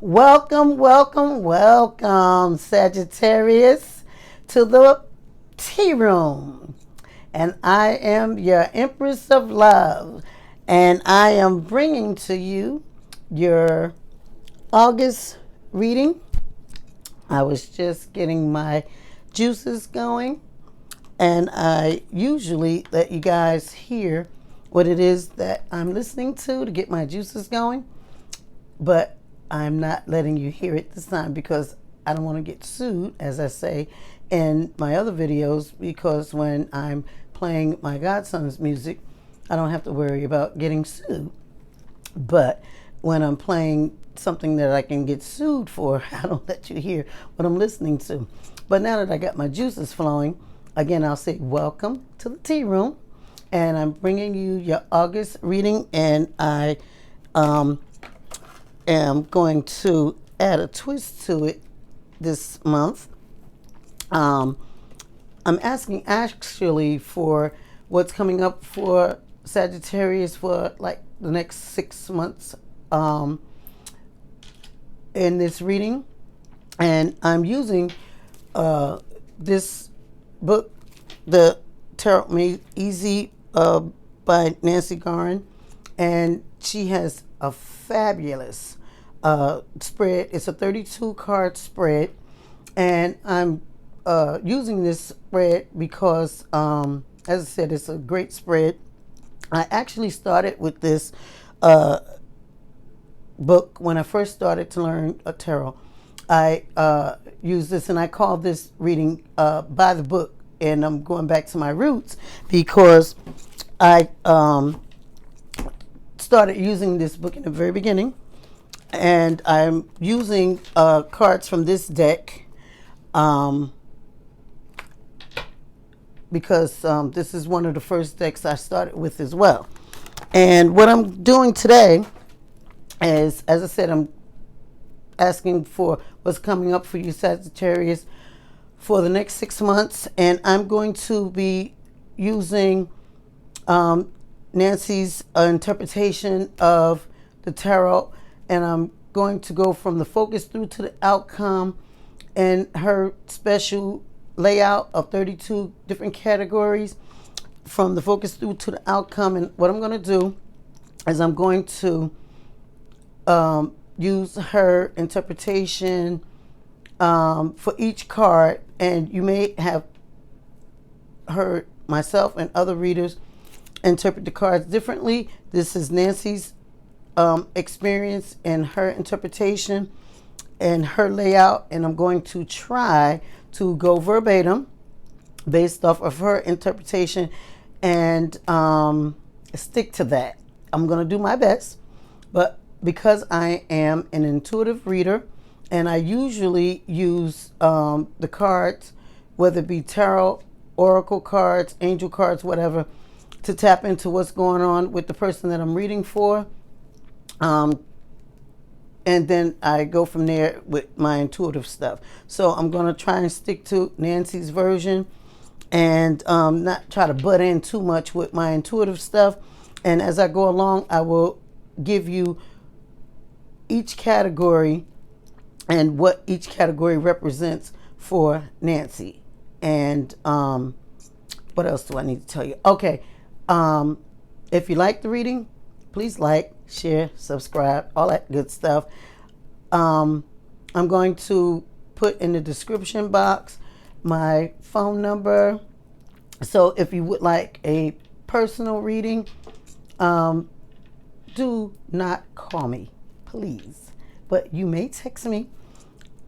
Welcome, welcome, welcome, Sagittarius, to the tea room. And I am your Empress of Love. And I am bringing to you your August reading. I was just getting my juices going. And I usually let you guys hear what it is that I'm listening to get my juices going. But I'm not letting you hear it this time because I don't want to get sued, as I say in my other videos, because when I'm playing my godson's music, I don't have to worry about getting sued. But when I'm playing something that I can get sued for, I don't let you hear what I'm listening to. But now that I got my juices flowing, again, I'll say welcome to the tea room. And I'm bringing you your August reading, and I am going to add a twist to it this month. I'm asking actually for what's coming up for Sagittarius for like the next 6 months in this reading. And I'm using this book, The Tarot Made Easy by Nancy Garin. And she has a fabulous spread. It's a 32 card spread, and I'm using this spread because, as I said, it's a great spread. I actually started with this book when I first started to learn a tarot. I use this, and I call this reading by the book, and I'm going back to my roots because I started using this book in the very beginning, and I'm using cards from this deck because this is one of the first decks I started with as well. And what I'm doing today is, as I said, I'm asking for what's coming up for you, Sagittarius, for the next 6 months, and I'm going to be using Nancy's interpretation of the tarot, and I'm going to go from the focus through to the outcome and her special layout of 32 different categories from the focus through to the outcome. And what I'm going to do is I'm going to use her interpretation for each card, and you may have heard myself and other readers interpret the cards differently. This is Nancy's experience and her interpretation and her layout, and I'm going to try to go verbatim based off of her interpretation and stick to that. I'm going to do my best, but because I am an intuitive reader and I usually use the cards, whether it be tarot, oracle cards, angel cards, whatever, to tap into what's going on with the person that I'm reading for. And then I go from there with my intuitive stuff. So I'm going to try and stick to Nancy's version and not try to butt in too much with my intuitive stuff. And as I go along, I will give you each category and what each category represents for Nancy. And what else do I need to tell you? Okay. If you like the reading, please like, share, subscribe, all that good stuff. I'm going to put in the description box my phone number. So if you would like a personal reading, do not call me, please. But you may text me.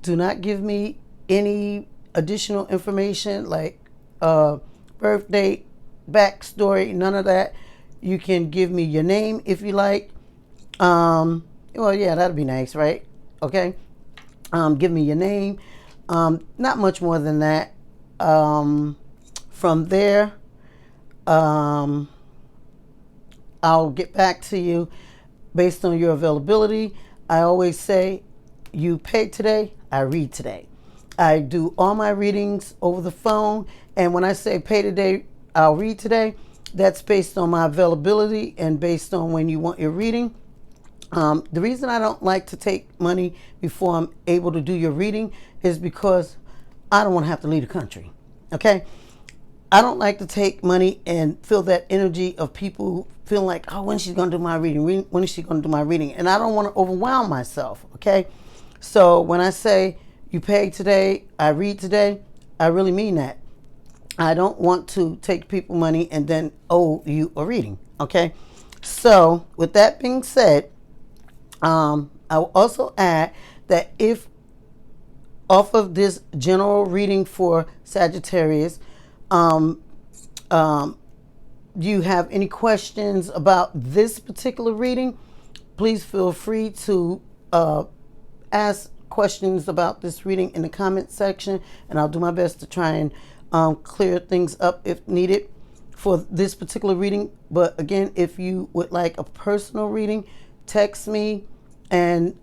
Do not give me any additional information like birth date, backstory, none of that. You can give me your name if you like. Well, yeah, that'd be nice, right? Okay. Give me your name. Not much more than that. From there, I'll get back to you based on your availability. I always say, you pay today, I read today. I do all my readings over the phone, and when I say pay today, I'll read today, that's based on my availability and based on when you want your reading. The reason I don't like to take money before I'm able to do your reading is because I don't want to have to leave the country. Okay? I don't like to take money and feel that energy of people feeling like, oh, when is she going to do my reading? When is she going to do my reading? And I don't want to overwhelm myself. Okay? So when I say you pay today, I read today, I really mean that. I don't want to take people money and then owe you a reading. Okay? So with that being said, I will also add that if off of this general reading for Sagittarius, you have any questions about this particular reading, please feel free to ask questions about this reading in the comment section, and I'll do my best to try and clear things up if needed for this particular reading. But again, if you would like a personal reading, text me and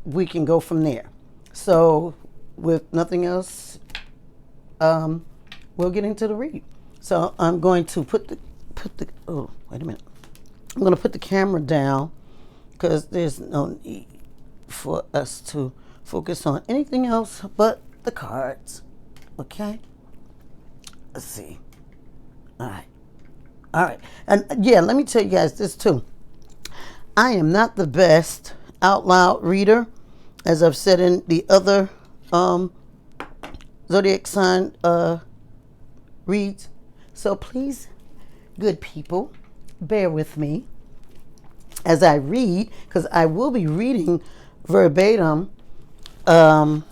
we can go from there. So with nothing else, we'll get into the read. So I'm going to put the oh, wait a minute. I'm going to put the camera down because there's no need for us to focus on anything else but the cards. Okay? Let's see. All right. And yeah, let me tell you guys this too. I am not the best out loud reader, as I've said in the other zodiac sign reads. So please, good people, bear with me as I read, because I will be reading verbatim from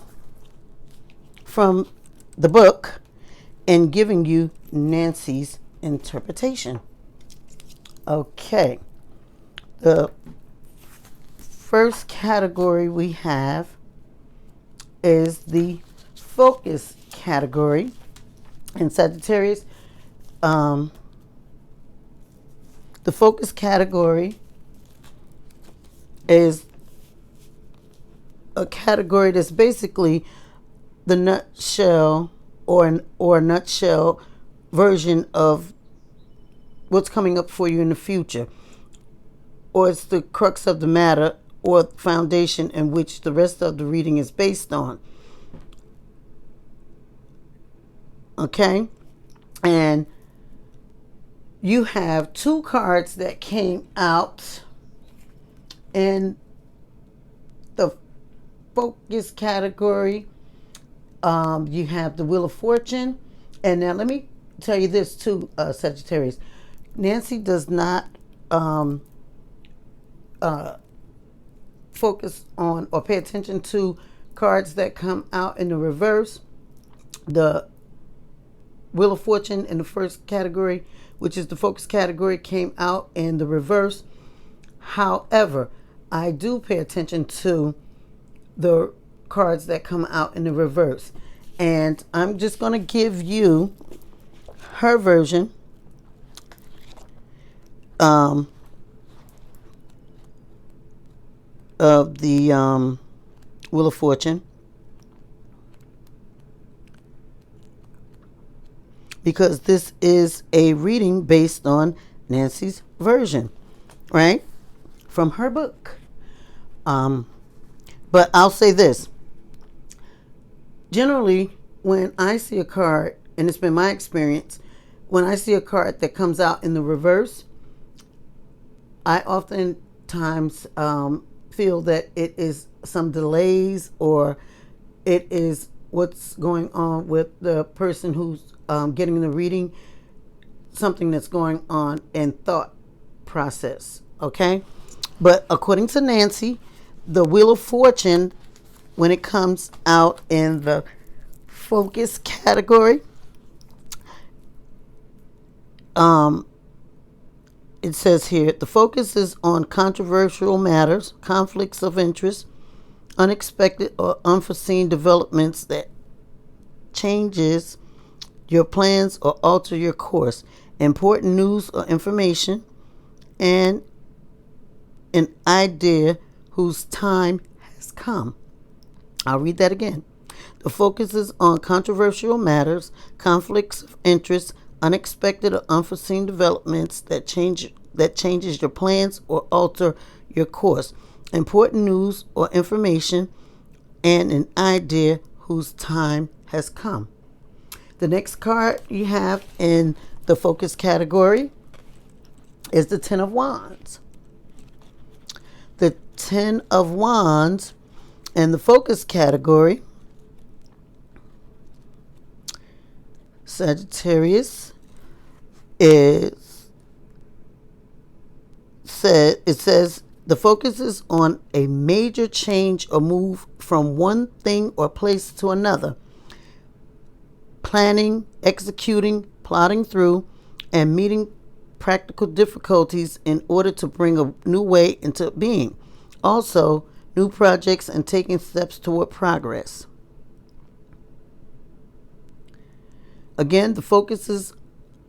the book and giving you Nancy's interpretation. Okay. The first category we have is the focus category. In Sagittarius, the focus category is a category that's basically the nutshell or nutshell version of what's coming up for you in the future, or it's the crux of the matter or foundation in which the rest of the reading is based on. Okay? And you have two cards that came out in the focus category. You have the Wheel of Fortune. And now let me tell you this too, Sagittarius. Nancy does not focus on or pay attention to cards that come out in the reverse. The Wheel of Fortune in the first category, which is the focus category, came out in the reverse. However, I do pay attention to the cards that come out in the reverse. And I'm just going to give you her version of the Wheel of Fortune, because this is a reading based on Nancy's version, right? From her book. But I'll say this. Generally, when I see a card, and it's been my experience, when I see a card that comes out in the reverse, I oftentimes feel that it is some delays, or it is what's going on with the person who's getting the reading, something that's going on in thought process, okay? But according to Nancy, the Wheel of Fortune, when it comes out in the focus category, it says here, the focus is on controversial matters, conflicts of interest, unexpected or unforeseen developments that changes your plans or alter your course, important news or information, and an idea whose time has come. I'll read that again. The focus is on controversial matters, conflicts of interest, unexpected or unforeseen developments that changes your plans or alter your course, important news or information, and an idea whose time has come. The next card you have in the focus category is the Ten of Wands. The Ten of Wands in the focus category, Sagittarius, it says the focus is on a major change or move from one thing or place to another. Planning, executing, plotting through, and meeting practical difficulties in order to bring a new way into being. Also, new projects and taking steps toward progress. Again, the focus is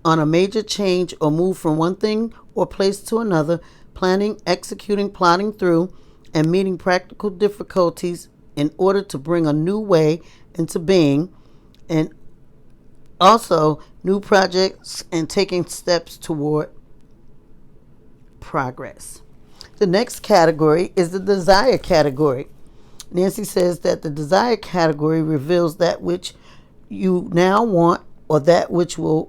on a major change or move from one thing or place to another, planning, executing, plotting through, and meeting practical difficulties in order to bring a new way into being, and also new projects and taking steps toward progress. The next category is the desire category. Nancy says that the desire category reveals that which you now want, or that which the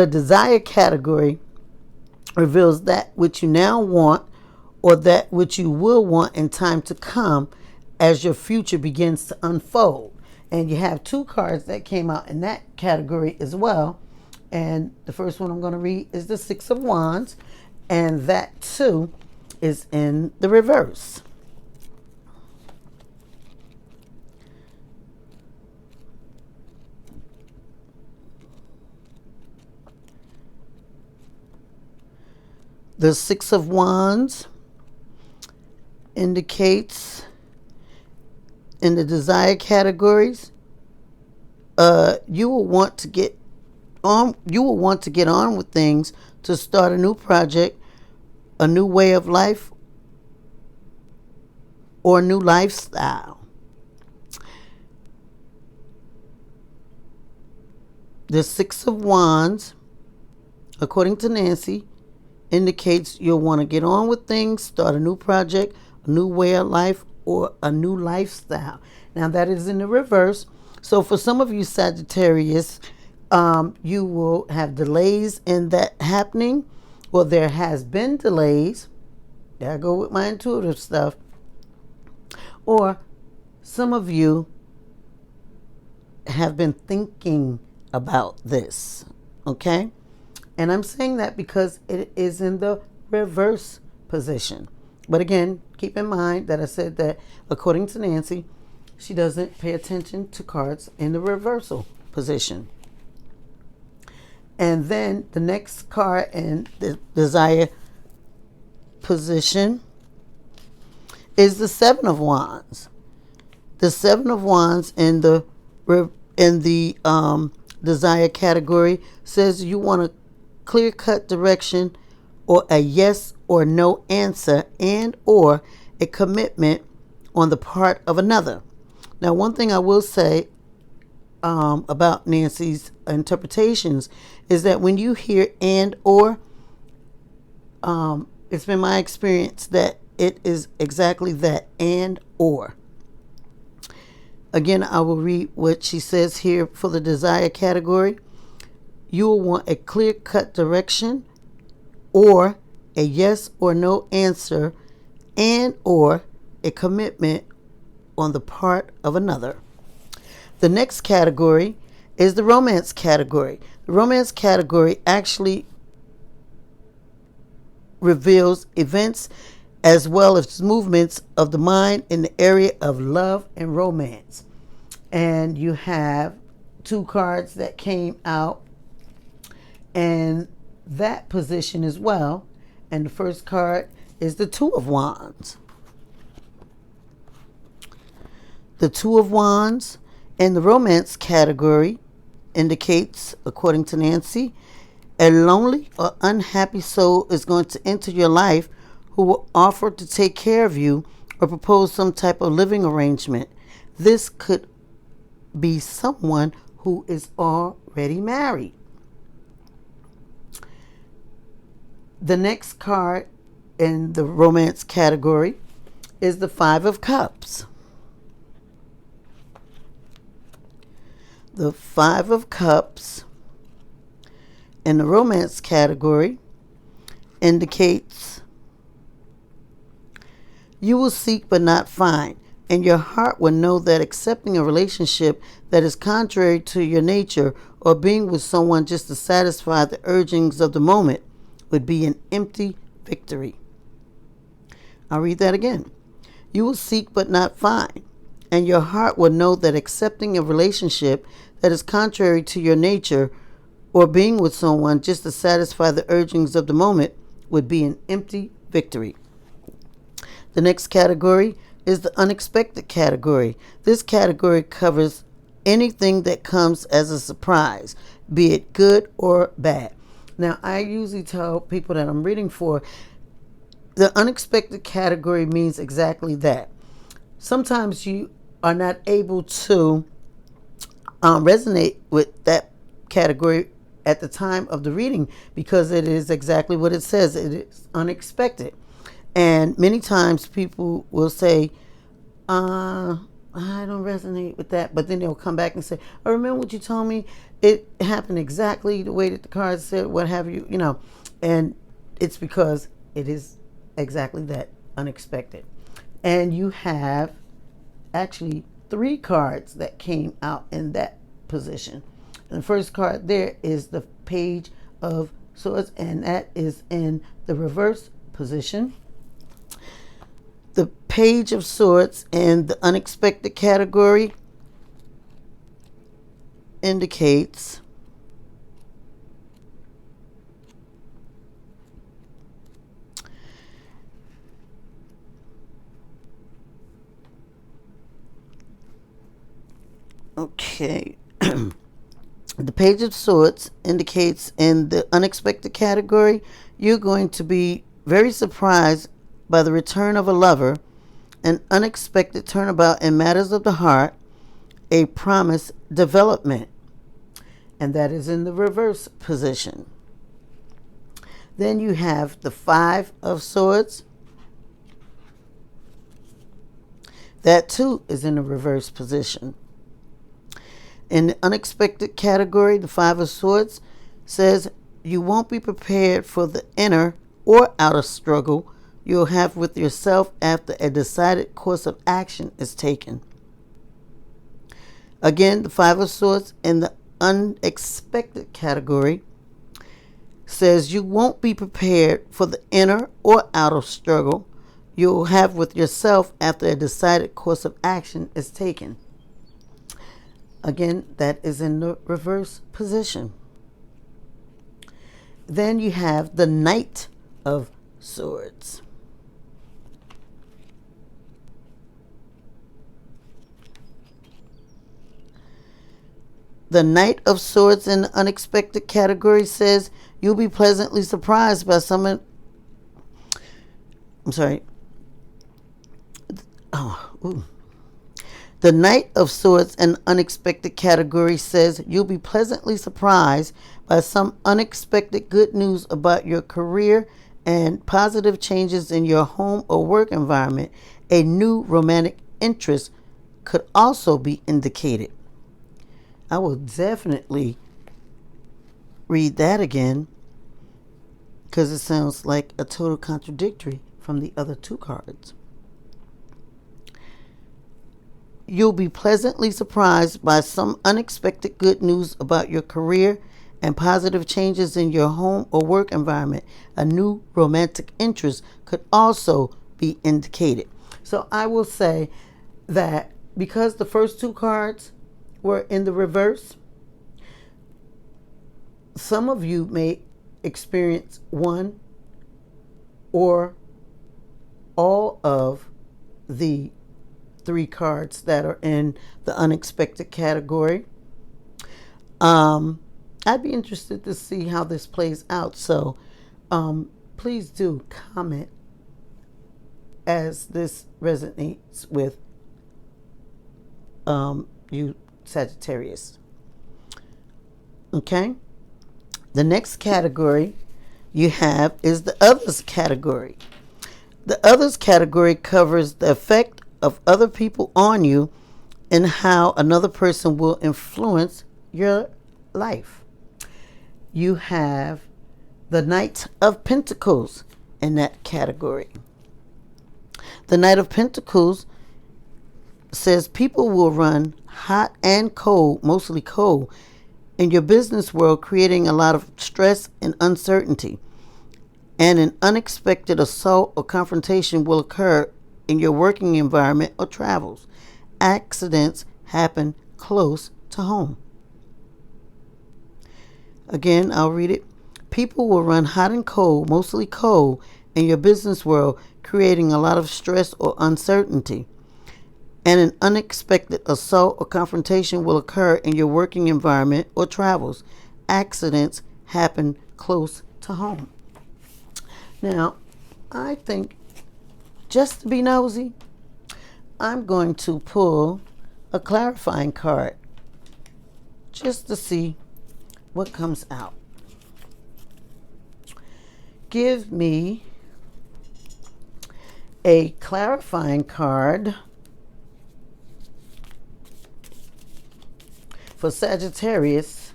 desire category reveals that which you now want, or that which you will want in time to come as your future begins to unfold. And you have two cards that came out in that category as well. And the first one I'm going to read is the Six of Wands, and that too is in the reverse. The Six of Wands indicates in the desire categories, you will want to get on with things, to start a new project, a new way of life, or a new lifestyle. The Six of Wands, according to Nancy, indicates you'll want to get on with things, start a new project, a new way of life, or a new lifestyle. Now that is in the reverse. So for some of you Sagittarius, you will have delays in that happening. Well, there has been delays. There I go with my intuitive stuff. Or some of you have been thinking about this. Okay? And I'm saying that because it is in the reverse position. But again, keep in mind that I said that according to Nancy, she doesn't pay attention to cards in the reversal position. And then the next card in the desire position is the Seven of Wands. The Seven of Wands in the desire category says you want a clear-cut direction, or a yes or no answer, and or a commitment on the part of another. Now, one thing I will say about Nancy's interpretations is that when you hear and or, it's been my experience that it is exactly that, and or. Again, I will read what she says here for the desire category. You will want a clear-cut direction, or a yes or no answer, and or a commitment on the part of another. The next category is the romance category. The romance category actually reveals events as well as movements of the mind in the area of love and romance. And you have two cards that came out and that position as well. And the first card is the Two of Wands. The Two of Wands in the romance category indicates, according to Nancy, a lonely or unhappy soul is going to enter your life who will offer to take care of you or propose some type of living arrangement. This could be someone who is already married. The next card in the romance category is the Five of Cups. The Five of Cups in the romance category indicates you will seek but not find, and your heart will know that accepting a relationship that is contrary to your nature or being with someone just to satisfy the urgings of the moment would be an empty victory. I'll read that again. You will seek but not find, and your heart will know that accepting a relationship that is contrary to your nature or being with someone just to satisfy the urgings of the moment would be an empty victory. The next category is the unexpected category. This category covers anything that comes as a surprise, be it good or bad. Now, I usually tell people that I'm reading for, the unexpected category means exactly that. Sometimes you are not able to resonate with that category at the time of the reading because it is exactly what it says. It is unexpected. And many times people will say, I don't resonate with that. But then they'll come back and say, I remember what you told me. It happened exactly the way that the cards said, what have you, And it's because it is exactly that, unexpected. And you have actually 3 cards that came out in that position. And the first card there is the Page of Swords, and that is in the reverse position. The Page of Swords in the unexpected category indicates the Page of Swords indicates in the unexpected category, you're going to be very surprised by the return of a lover, an unexpected turnabout in matters of the heart, a promised development. And that is in the reverse position. Then you have the Five of Swords. That too is in the reverse position. In the unexpected category, the Five of Swords says you won't be prepared for the inner or outer struggle you'll have with yourself after a decided course of action is taken. Again, the Five of Swords in the unexpected category says you won't be prepared for the inner or outer struggle you'll have with yourself after a decided course of action is taken. Again, that is in the reverse position. Then you have the Knight of Swords. The Knight of Swords in the unexpected category says you'll be pleasantly surprised by someone. The Knight of Swords in the unexpected category says you'll be pleasantly surprised by some unexpected good news about your career and positive changes in your home or work environment. A new romantic interest could also be indicated. I will definitely read that again because it sounds like a total contradictory from the other 2 cards. You'll be pleasantly surprised by some unexpected good news about your career and positive changes in your home or work environment. A new romantic interest could also be indicated. So I will say that because the first 2 cards were in the reverse, some of you may experience one or all of the 3 cards that are in the unexpected category. I'd be interested to see how this plays out. So please do comment as this resonates with you, Sagittarius. Okay? The next category you have is the others category. The others category covers the effect of other people on you and how another person will influence your life. You have the Knight of Pentacles in that category. The Knight of Pentacles says people will run hot and cold, mostly cold, in your business world, creating a lot of stress and uncertainty. And an unexpected assault or confrontation will occur in your working environment or travels. Accidents happen close to home. Again, I'll read it. People will run hot and cold, mostly cold, in your business world, creating a lot of stress or uncertainty. And an unexpected assault or confrontation will occur in your working environment or travels. Accidents happen close to home. Now, I think, just to be nosy, I'm going to pull a clarifying card just to see what comes out. Give me a clarifying card for Sagittarius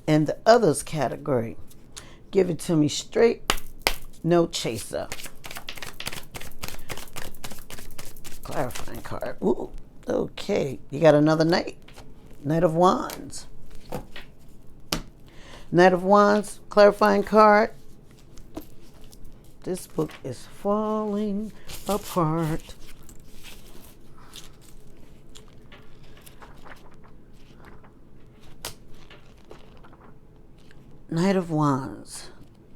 and the others category. Give it to me straight, no chaser. Clarifying card. Ooh, okay. You got another Knight. Knight of Wands. Knight of Wands, clarifying card. This book is falling apart. Knight of Wands,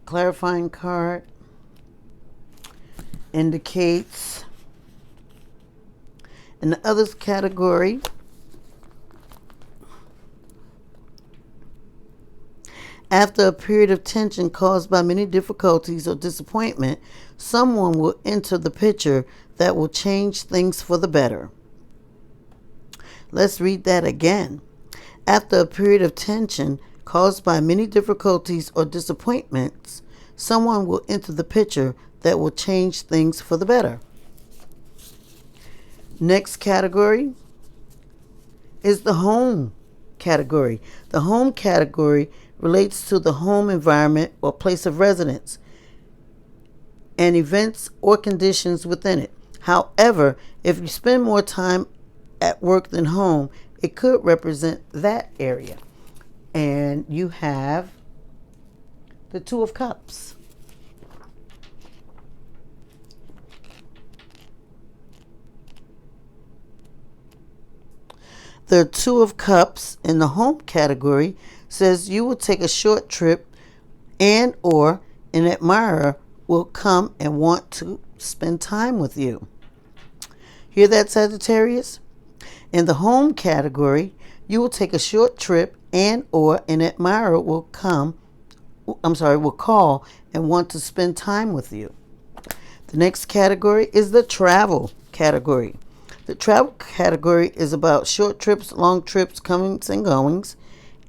clarifying card, indicates in the others category, after a period of tension caused by many difficulties or disappointment, someone will enter the picture that will change things for the better. Let's read that again. After a period of tension caused by many difficulties or disappointments, someone will enter the picture that will change things for the better. Next category is the home category. The home category relates to the home environment or place of residence and events or conditions within it. However, if you spend more time at work than home, it could represent that area. And you have the Two of Cups. The Two of Cups in the home category says you will take a short trip and or an admirer will come and want to spend time with you. Hear that, Sagittarius? In the home category, you will take a short trip and or an admirer will call and want to spend time with you. The next category is the travel category. The travel category is about short trips, long trips, comings and goings,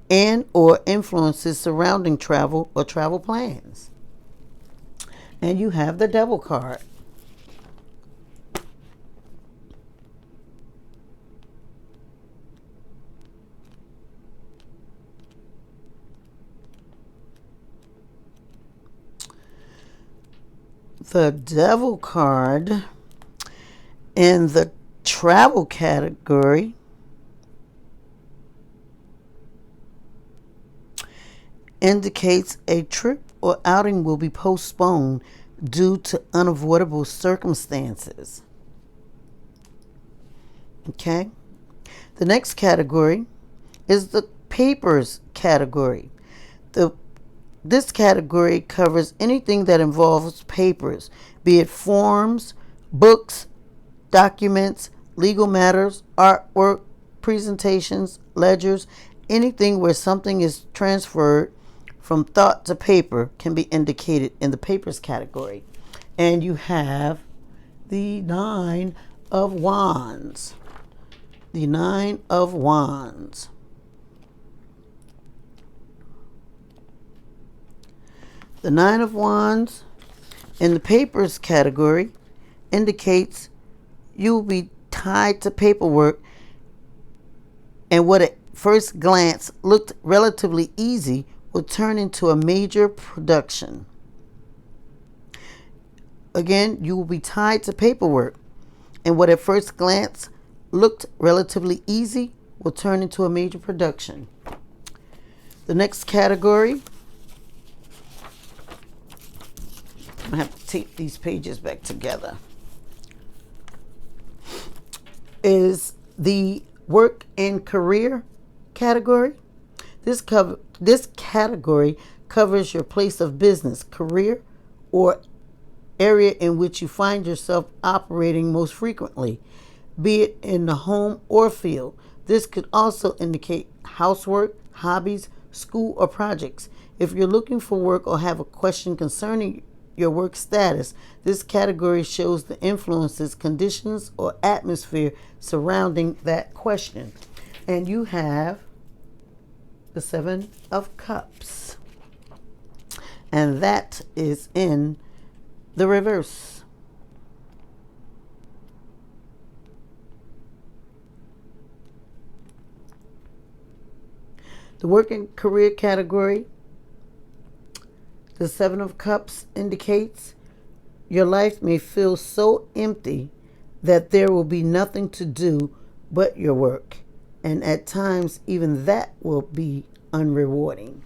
and or influences surrounding travel or travel plans. And you have the Devil card. The Devil card in the travel category indicates a trip or outing will be postponed due to unavoidable circumstances. Okay? The next category is the papers category. This category covers anything that involves papers, be it forms, books, documents, legal matters, artwork, presentations, ledgers, anything where something is transferred from thought to paper can be indicated in the papers category. And you have the Nine of Wands. The Nine of Wands. The Nine of Wands in the papers category indicates you will be tied to paperwork, and what at first glance looked relatively easy will turn into a major production. Again, you will be tied to paperwork, and what at first glance looked relatively easy will turn into a major production. The next category, I'm going to have to tape these pages back together, is the work and career category. This category covers your place of business, career, or area in which you find yourself operating most frequently, be it in the home or field. This could also indicate housework, hobbies, school, or projects. If you're looking for work or have a question concerning your work status, this category shows the influences, conditions, or atmosphere surrounding that question. And you have the Seven of Cups. And that is in the reverse. The work and career category, the Seven of Cups indicates your life may feel so empty that there will be nothing to do but your work. And at times, even that will be unrewarding.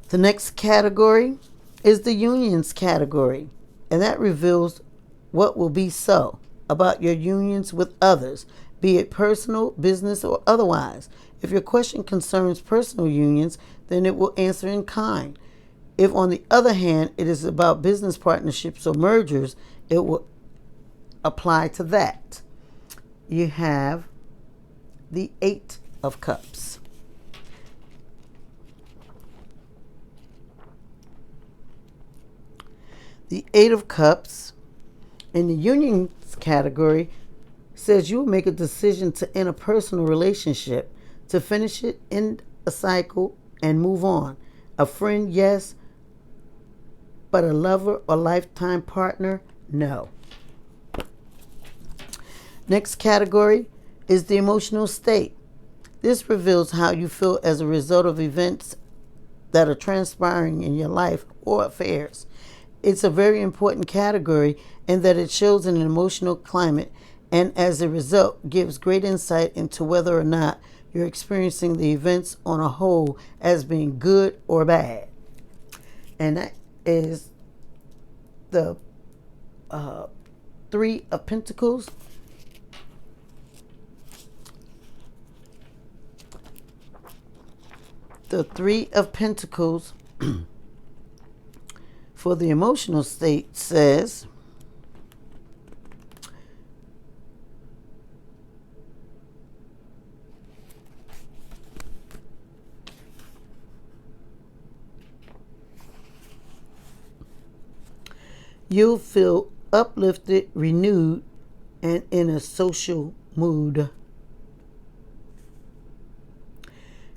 The next category is the unions category, and that reveals what will be so about your unions with others, be it personal, business, or otherwise. If your question concerns personal unions, then it will answer in kind. If, on the other hand, it is about business partnerships or mergers, it will apply to that. You have the Eight of Cups. The Eight of Cups in the unions category says you will make a decision to end a personal relationship, to finish it, end a cycle, and move on. A friend, yes, but a lover or lifetime partner, no. Next category is the emotional state. This reveals how you feel as a result of events that are transpiring in your life or affairs. It's a very important category in that it shows an emotional climate, and as a result gives great insight into whether or not you're experiencing the events on a whole as being good or bad. And that is the Three of Pentacles. The Three of Pentacles for the emotional state says you'll feel uplifted, renewed, and in a social mood.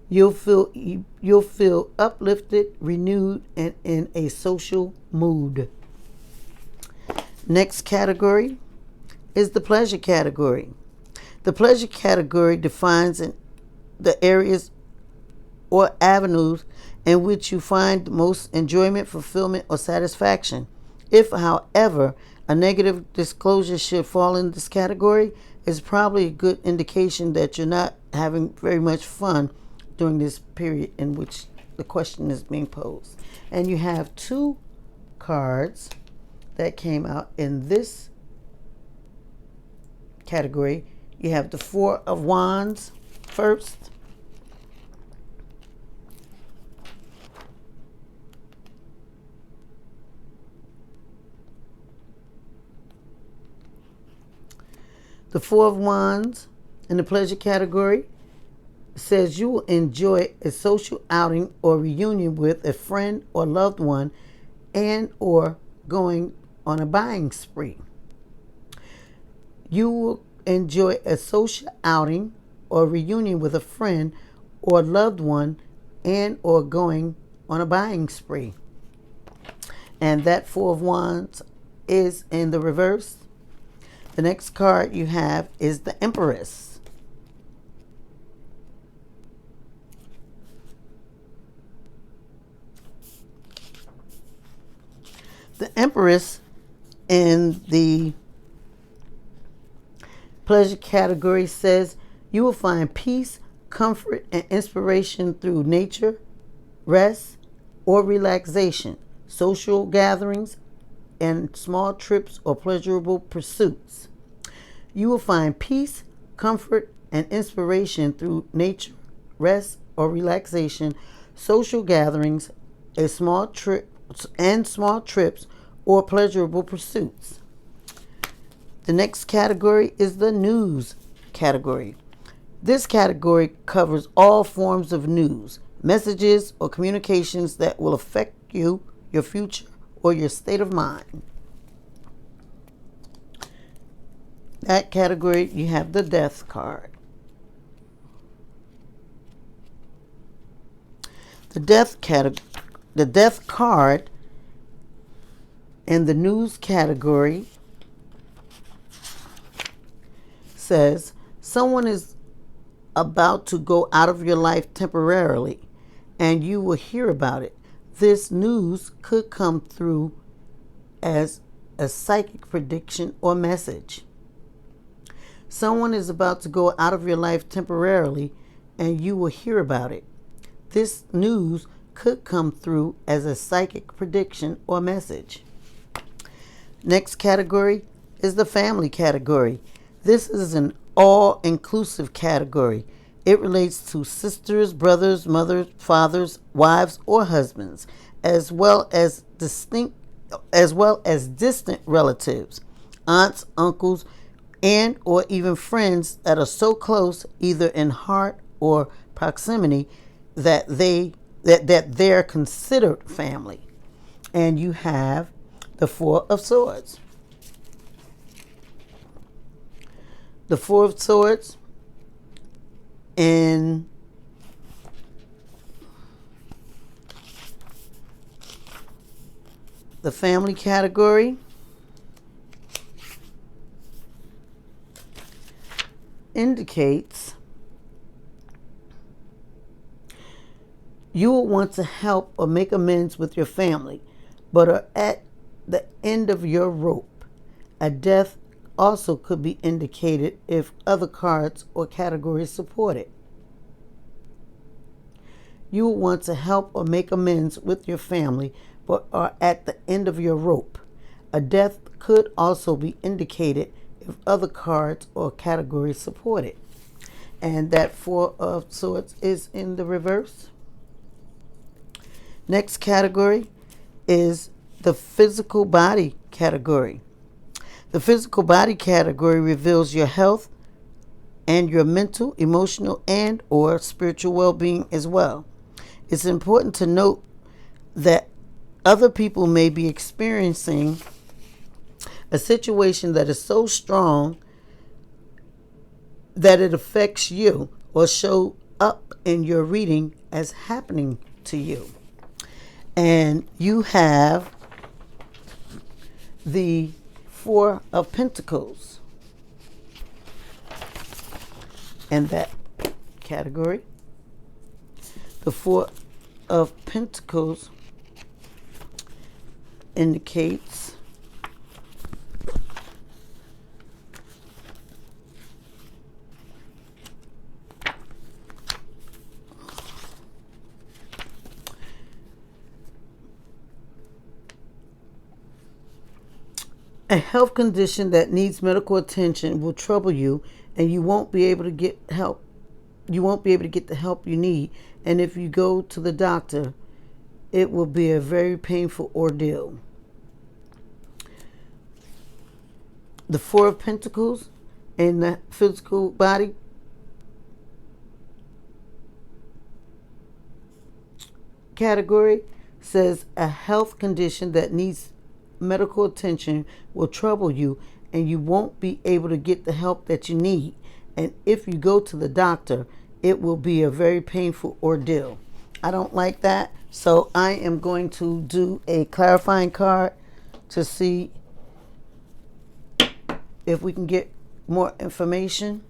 You'll feel uplifted, renewed, and in a social mood. Next category is the pleasure category. The pleasure category defines the areas or avenues in which you find the most enjoyment, fulfillment, or satisfaction. If, however, a negative disclosure should fall in this category, it's probably a good indication that you're not having very much fun during this period in which the question is being posed. And you have two cards that came out in this category. You have the Four of Wands first. The Four of Wands in the pleasure category says you will enjoy a social outing or reunion with a friend or loved one, and or going on a buying spree. You will enjoy a social outing or reunion with a friend or loved one, and or going on a buying spree. And that Four of Wands is in the reverse. The next card you have is the Empress. The Empress in the pleasure category says you will find peace, comfort, and inspiration through nature, rest, or relaxation, social gatherings, and small trips or pleasurable pursuits. You will find peace, comfort, and inspiration through nature, rest, or relaxation, social gatherings, small trips, or pleasurable pursuits. The next category is the news category. This category covers all forms of news, messages, or communications that will affect you, your future, or your state of mind. That category, you have the Death card. The Death card in the news category says someone is about to go out of your life temporarily and you will hear about it. This news could come through as a psychic prediction or message. Someone is about to go out of your life temporarily and you will hear about it. This news could come through as a psychic prediction or message. Next category is the family category. This is an all-inclusive category. It relates to sisters, brothers, mothers, fathers, wives, or husbands, as well as distant relatives, aunts, uncles, and or even friends that are so close, either in heart or proximity, that they're considered family. And you have the Four of Swords. The Four of Swords in the family category indicates you will want to help or make amends with your family, but are at the end of your rope. A death also could be indicated if other cards or categories support it. You will want to help or make amends with your family, but are at the end of your rope. A death could also be indicated if other cards or categories support it. And that Four of Swords is in the reverse. Next category is the physical body category. The physical body category reveals your health and your mental, emotional, and or spiritual well-being as well. It's important to note that other people may be experiencing a situation that is so strong that it affects you or show up in your reading as happening to you. And you have the Four of Pentacles in that category. The Four of Pentacles indicates a health condition that needs medical attention will trouble you, and you won't be able to get help. You won't be able to get the help you need. And if you go to the doctor, it will be a very painful ordeal. The Four of Pentacles in the physical body category says a health condition that needs medical attention will trouble you, and you won't be able to get the help that you need. And if you go to the doctor, it will be a very painful ordeal. I don't like that. So I am going to do a clarifying card to see if we can get more information.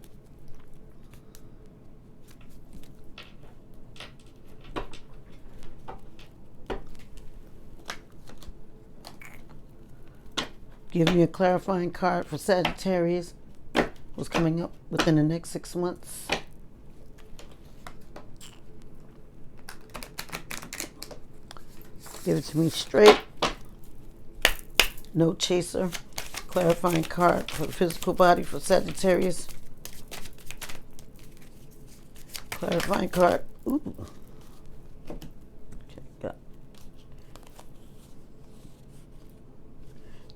Give me a clarifying card for Sagittarius. What's coming up within the next 6 months? Give it to me straight. No chaser. Clarifying card for the physical body for Sagittarius. Clarifying card. Ooh. Okay, got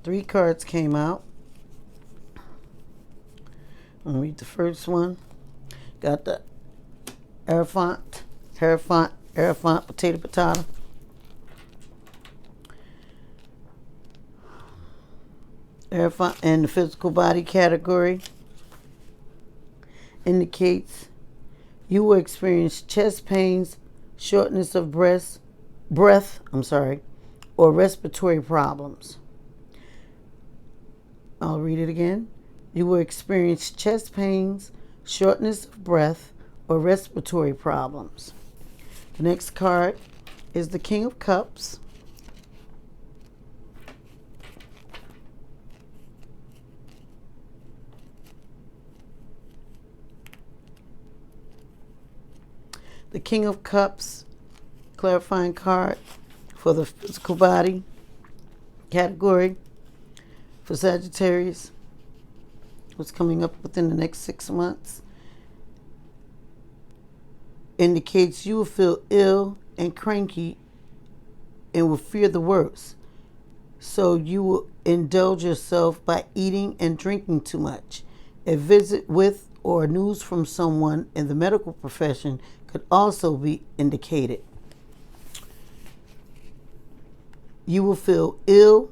3 cards came out. I'm gonna read the first one. Got the Hierophant, potato. Hierophant in the physical body category indicates you will experience chest pains, shortness of breath, or respiratory problems. I'll read it again. You will experience chest pains, shortness of breath, or respiratory problems. The next card is the King of Cups. The King of Cups, clarifying card for the physical body category for Sagittarius. What's coming up within the next 6 months indicates you will feel ill and cranky and will fear the worst. So you will indulge yourself by eating and drinking too much. A visit with or news from someone in the medical profession could also be indicated. You will feel ill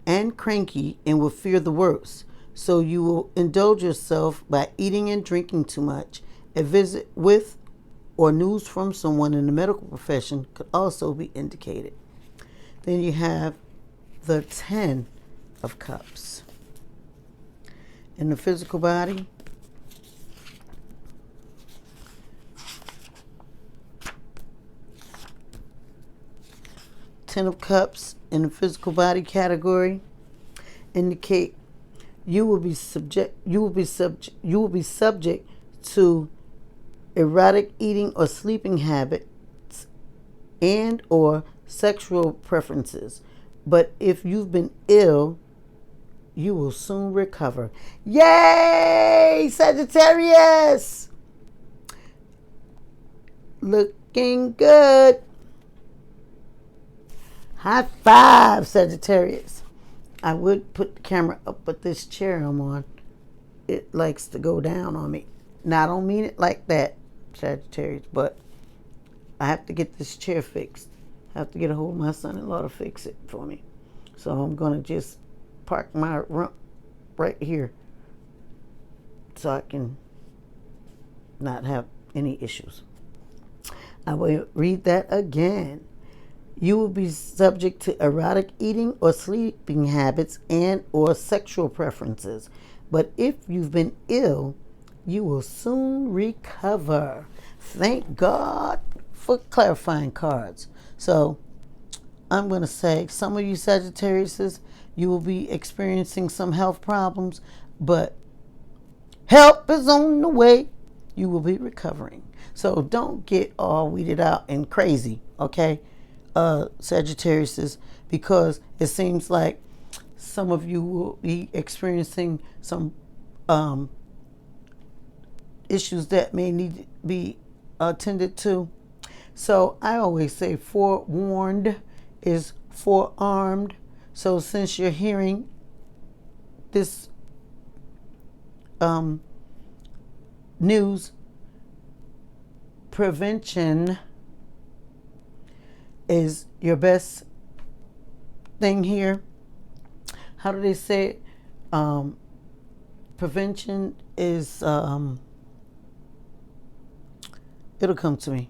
and cranky and will fear the worst. So you will indulge yourself by eating and drinking too much. A visit with or news from someone in the medical profession could also be indicated. Then you have the 10 of Cups. In the physical body, Ten of Cups in the physical body category indicate you will be subject to erotic eating or sleeping habits and or sexual preferences. But if you've been ill, you will soon recover. Yay, Sagittarius! Looking good. High five, Sagittarius. I would put the camera up, but this chair I'm on, it likes to go down on me. Now, I don't mean it like that, Sagittarius, but I have to get this chair fixed. I have to get a hold of my son-in-law to fix it for me. So I'm going to just park my rump right here so I can not have any issues. I will read that again. You will be subject to erotic eating or sleeping habits and or sexual preferences. But if you've been ill, you will soon recover. Thank God for clarifying cards. So I'm going to say some of you Sagittariuses, you will be experiencing some health problems, but help is on the way. You will be recovering. So don't get all weeded out and crazy, okay? Sagittariuses, because it seems like some of you will be experiencing some issues that may need to be attended to. So I always say forewarned is forearmed. So since you're hearing this news, prevention is your best thing here. How do they say it? Prevention is, it'll come to me.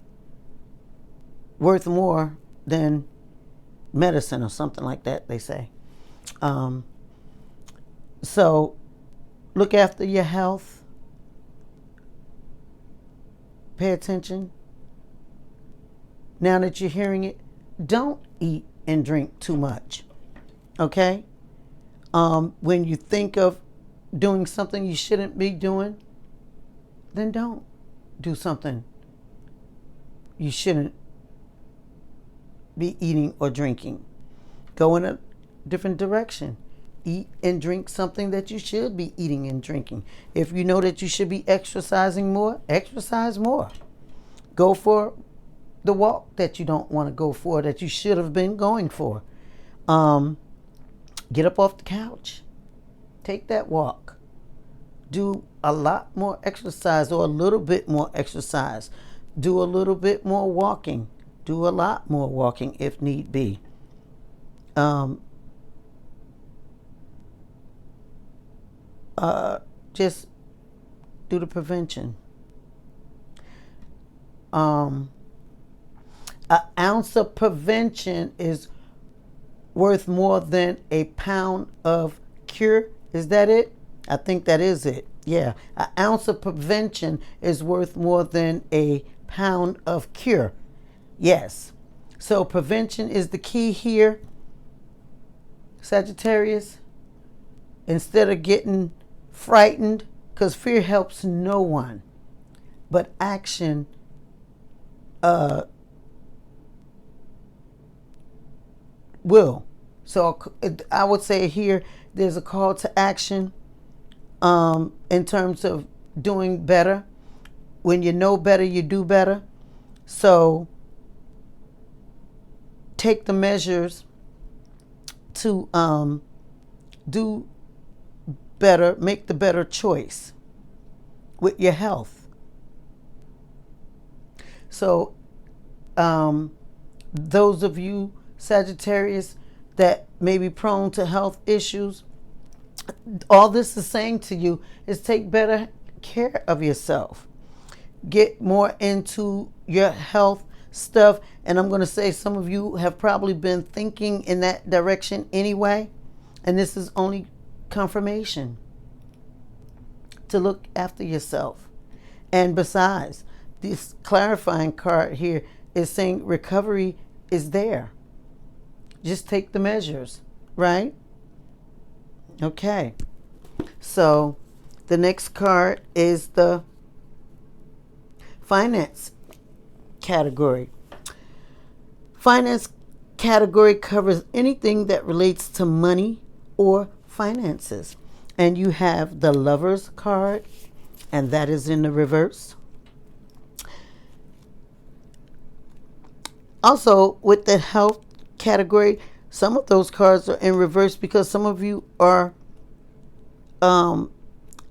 worth more than medicine or something like that, they say. So look after your health. Pay attention. Now that you're hearing it, don't eat and drink too much. Okay? When you think of doing something you shouldn't be doing, then don't do something you shouldn't be eating or drinking. Go in a different direction. Eat and drink something that you should be eating and drinking. If you know that you should be exercising more, exercise more. Go for the walk that you don't want to go for, that you should have been going for. Get up off the couch. Take that walk. Do a lot more exercise or a little bit more exercise. Do a little bit more walking. Do a lot more walking if need be. Just do the prevention. An ounce of prevention is worth more than a pound of cure. Is that it? I think that is it. Yeah. An ounce of prevention is worth more than a pound of cure. Yes. So prevention is the key here, Sagittarius. Instead of getting frightened, because fear helps no one, but action will. So I would say here there's a call to action in terms of doing better. When you know better, you do better. So take the measures to do better, make the better choice with your health. So those of you Sagittarius that may be prone to health issues, all this is saying to you is take better care of yourself. Get more into your health stuff. And I'm going to say some of you have probably been thinking in that direction anyway. And this is only confirmation to look after yourself. And besides, this clarifying card here is saying recovery is there. Just take the measures, right? Okay. So the next card is the finance category. Finance category covers anything that relates to money or finances. And you have the Lover's card, and that is in the reverse. Also, with the health category, some of those cards are in reverse because some of you are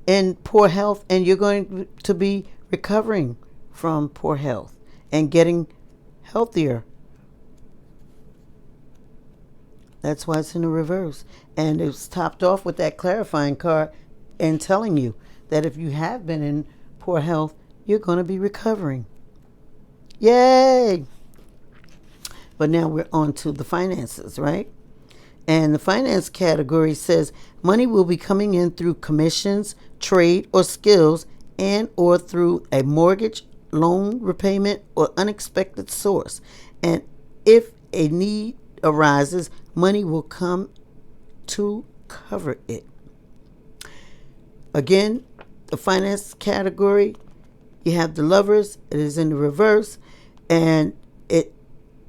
in poor health, and you're going to be recovering from poor health and getting healthier. That's why it's in the reverse. And it's topped off with that clarifying card and telling you that if you have been in poor health, you're going to be recovering. Yay! But now we're on to the finances, right? And the finance category says money will be coming in through commissions, trade, or skills, and or through a mortgage, loan repayment, or unexpected source. And if a need arises, money will come to cover it. Again, the finance category, you have the Lovers. It is in the reverse, and it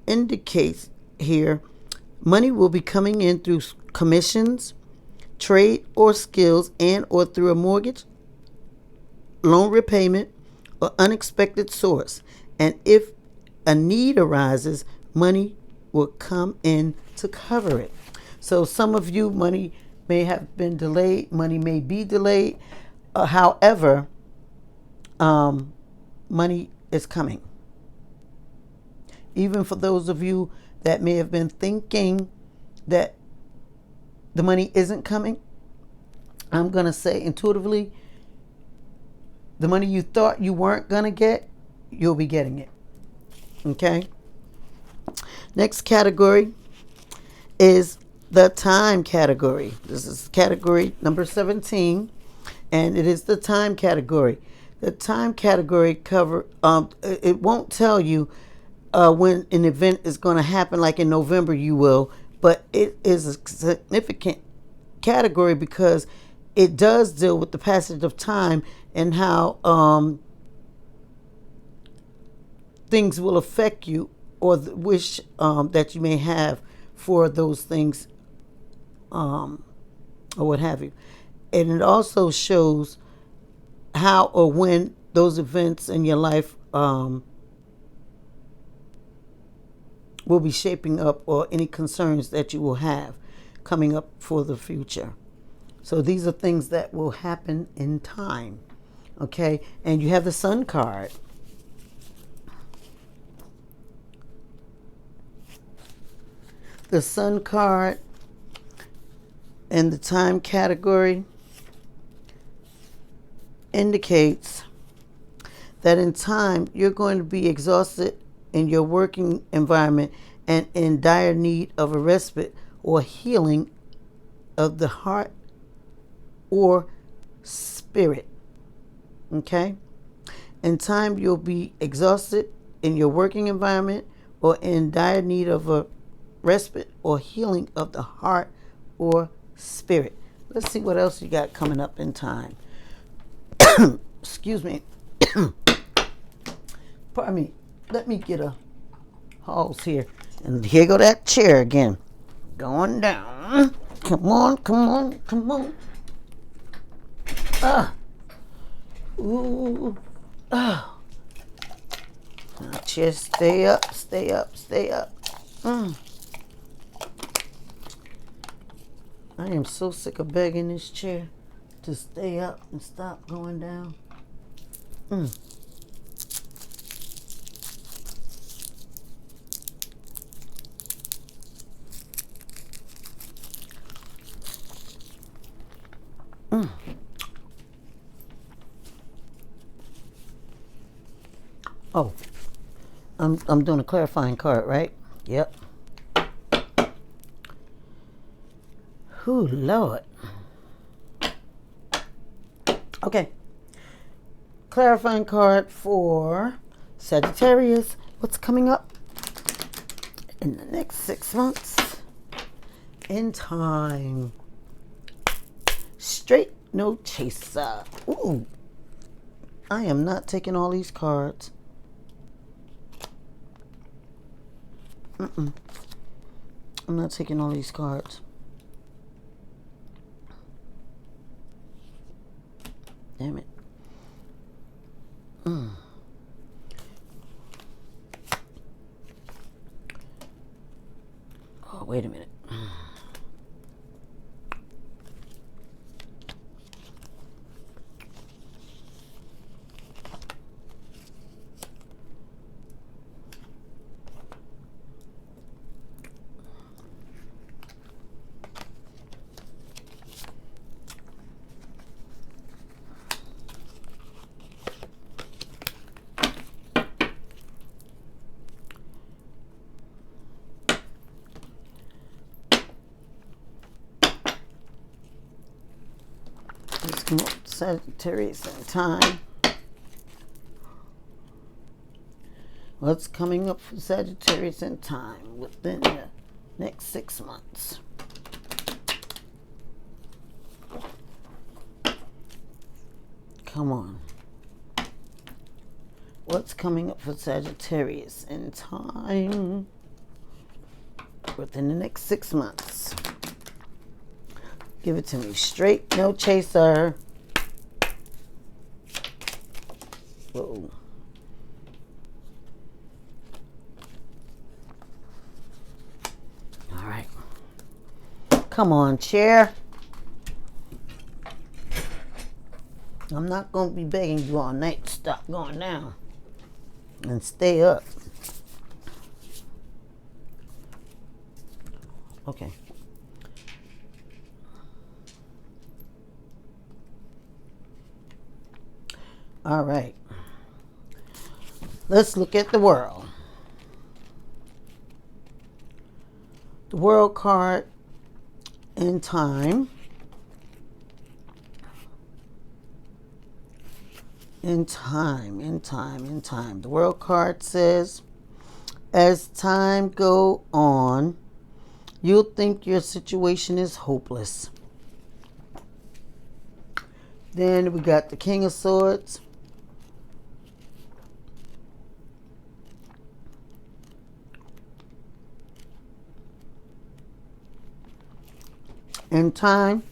indicates here money will be coming in through commissions, trade, or skills, and or through a mortgage, loan repayment, or unexpected source. And if a need arises, money will come in to cover it. So some of you, money may have been delayed, money may be delayed. However, money is coming. Even for those of you that may have been thinking that the money isn't coming, I'm going to say intuitively, the money you thought you weren't going to get, you'll be getting it. Okay? Next category is the time category. This is category number 17, and it is the time category. The time category cover, it won't tell you when an event is going to happen, like in November you will, but it is a significant category because it does deal with the passage of time and how things will affect you, or the wish that you may have for those things, or what have you. And it also shows how or when those events in your life will be shaping up, or any concerns that you will have coming up for the future. So these are things that will happen in time. Okay, and you have the Sun card. The Sun card in the time category indicates that in time you're going to be exhausted in your working environment and in dire need of a respite or healing of the heart or spirit. Okay? In time you'll be exhausted in your working environment or in dire need of a respite or healing of the heart or spirit. Let's see what else you got coming up in time. Excuse me. Pardon me. Let me get a pause here. And here go that chair again. Going down. Come on, come on, come on. Ooh. Ah. Now just stay up, stay up, stay up. I am so sick of begging this chair to stay up and stop going down. Oh, I'm doing a clarifying card, right? Yep. Ooh, Lord. Okay. Clarifying card for Sagittarius. What's coming up in the next 6 months in time? Straight, no chaser. Ooh. I am not taking all these cards. I'm not taking all these cards. Damn it. Oh, wait a minute. Sagittarius in time. What's coming up for Sagittarius in time within the next 6 months? Come on. What's coming up for Sagittarius in time within the next 6 months? Give it to me straight, no chaser. Whoa. All right. Come on, chair. I'm not going to be begging you all night to stop going down and stay up. Okay. All right. Let's look at the world. The World card in time. In time. The World card says, as time go on, you'll think your situation is hopeless. Then we got the King of Swords. In time,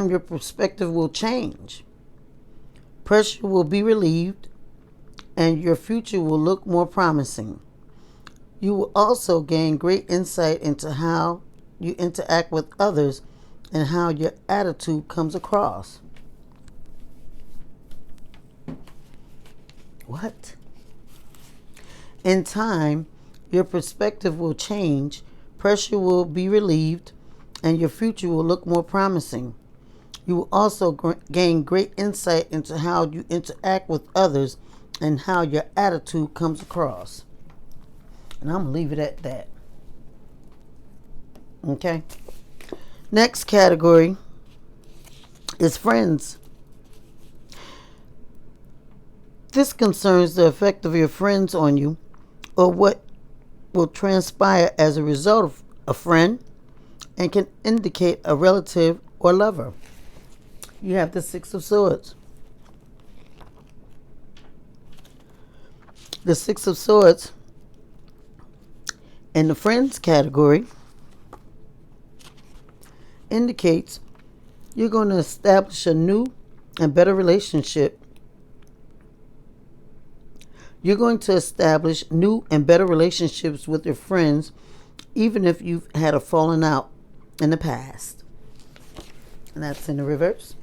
your perspective will change. Pressure will be relieved, and your future will look more promising. You will also gain great insight into how you interact with others and how your attitude comes across. What? In time, your perspective will change, pressure will be relieved, and your future will look more promising. You will also gain great insight into how you interact with others and how your attitude comes across. And I'm going to leave it at that. Okay? Next category is friends. This concerns the effect of your friends on you, or what will transpire as a result of a friend, and can indicate a relative or lover. You have the Six of Swords. The Six of Swords in the friends category indicates you're going to establish a new and better relationship. You're going to establish new and better relationships with your friends, even if you've had a falling out in the past. And that's in the reverse.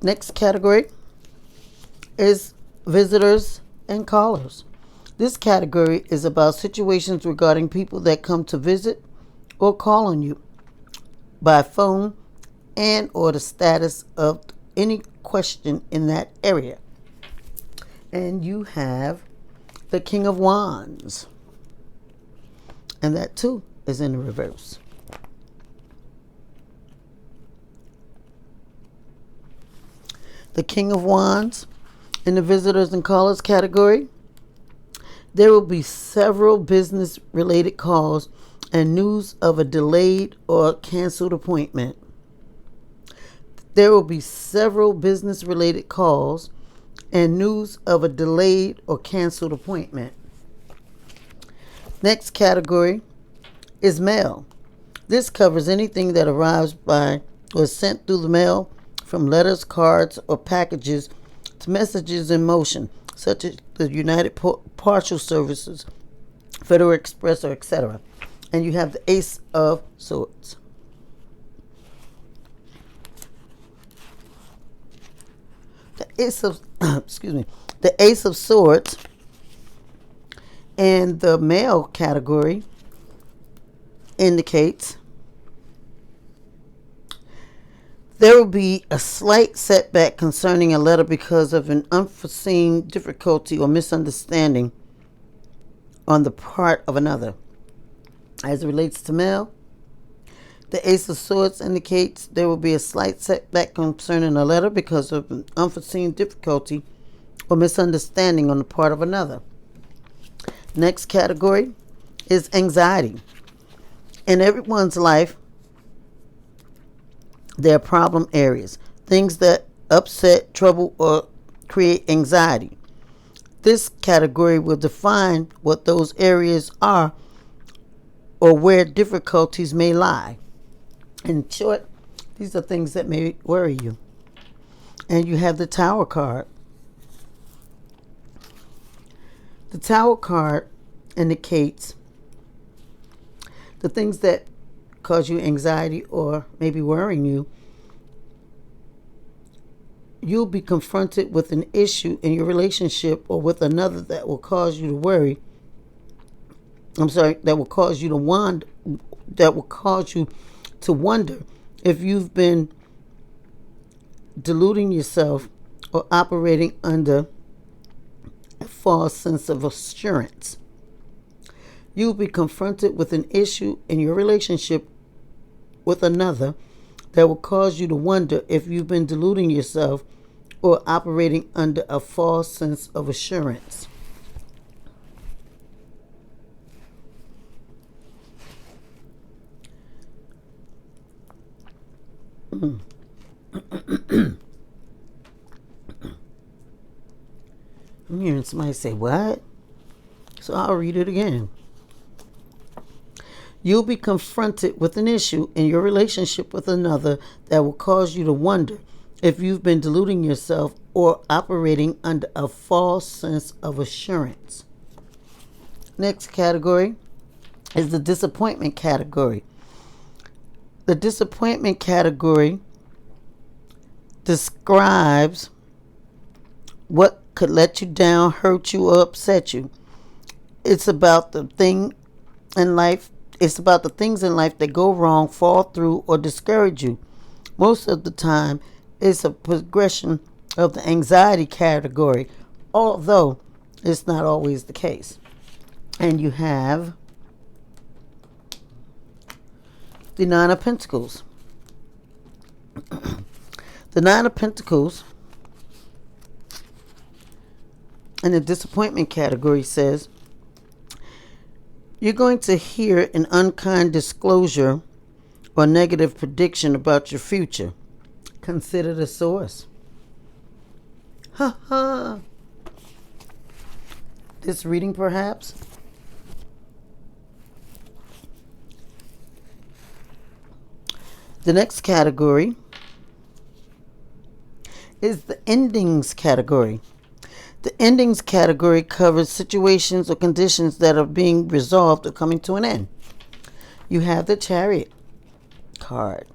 Next category is visitors and callers. This category is about situations regarding people that come to visit or call on you by phone, and or the status of any question in that area. And you have the King of Wands. And that too is in the reverse. The King of Wands in the visitors and callers category. There will be several business related calls and news of a delayed or canceled appointment. There will be several business related calls and news of a delayed or canceled appointment. Next category is mail. This covers anything that arrives by or is sent through the mail, from letters, cards, or packages to messages in motion, such as the United Parcel Services, Federal Express, or etc. And you have the Ace of Swords. The Ace of the Ace of Swords in the male category indicates there will be a slight setback concerning a letter because of an unforeseen difficulty or misunderstanding on the part of another. As it relates to male, the Ace of Swords indicates there will be a slight setback concerning a letter because of an unforeseen difficulty or misunderstanding on the part of another. Next category is anxiety. In everyone's life, there are problem areas, things that upset, trouble, or create anxiety. This category will define what those areas are or where difficulties may lie. In short, these are things that may worry you. And you have the Tower card. The Tower card indicates the things that cause you anxiety or maybe worrying you. You'll be confronted with an issue in your relationship or with another that will cause you to worry. That will cause you to wonder. That will cause you to wonder if you've been deluding yourself or operating under a false sense of assurance. You'll be confronted with an issue in your relationship with another that will cause you to wonder if you've been deluding yourself or operating under a false sense of assurance. I'm hearing somebody say, "What?" So I'll read it again. You'll be confronted with an issue in your relationship with another that will cause you to wonder if you've been deluding yourself or operating under a false sense of assurance. Next category is the disappointment category. The disappointment category describes what could let you down, hurt you, or upset you. It's about the thing in life. It's about the things in life that go wrong, fall through, or discourage you. Most of the time, it's a progression of the anxiety category, although it's not always the case. And you have the Nine of Pentacles. The Nine of Pentacles in the disappointment category says, you're going to hear an unkind disclosure or negative prediction about your future. Consider the source. Ha ha. This reading, perhaps. The next category is the endings category. The endings category covers situations or conditions that are being resolved or coming to an end. You have the Chariot card.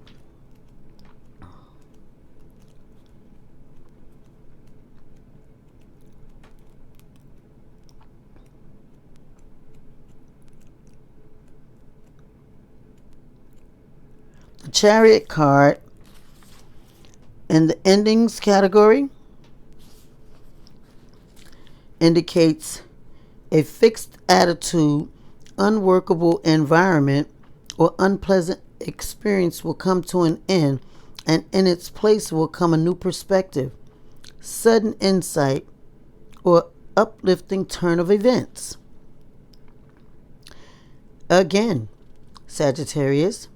The Chariot card in the endings category indicates a fixed attitude, unworkable environment, or unpleasant experience will come to an end, and in its place will come a new perspective, sudden insight, or uplifting turn of events. Again, Sagittarius,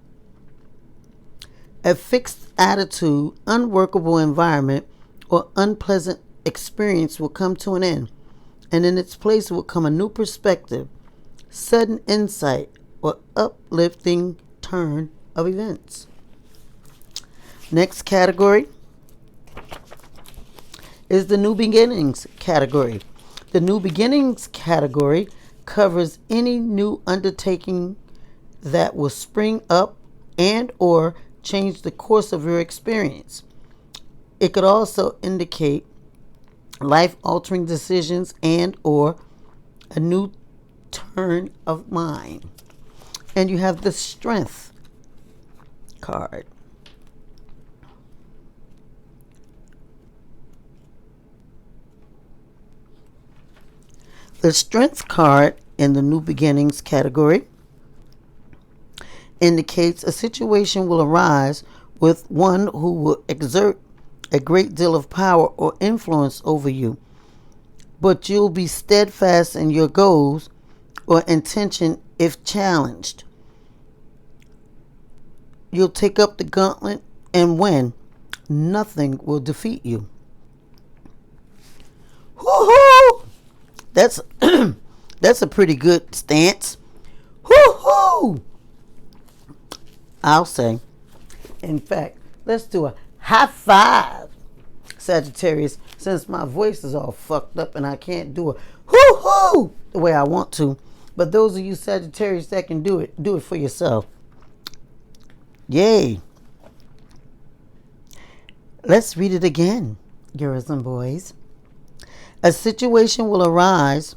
a fixed attitude, unworkable environment, or unpleasant experience will come to an end, and in its place will come a new perspective, sudden insight, or uplifting turn of events. Next category is the New Beginnings category. The New Beginnings category covers any new undertaking that will spring up and or change the course of your experience. It could also indicate life-altering decisions and or a new turn of mind. And you have the Strength card. The Strength card in the New Beginnings category indicates a situation will arise with one who will exert a great deal of power or influence over you, but you'll be steadfast in your goals or intention if challenged. You'll take up the gauntlet and win. Nothing will defeat you. Woo-hoo! That's that's a pretty good stance. Woo-hoo! I'll say. In fact, let's do a high five, Sagittarius, since my voice is all fucked up and I can't do a hoo-hoo the way I want to. But those of you Sagittarius that can do it for yourself. Yay. Let's read it again, girls and boys. A situation will arise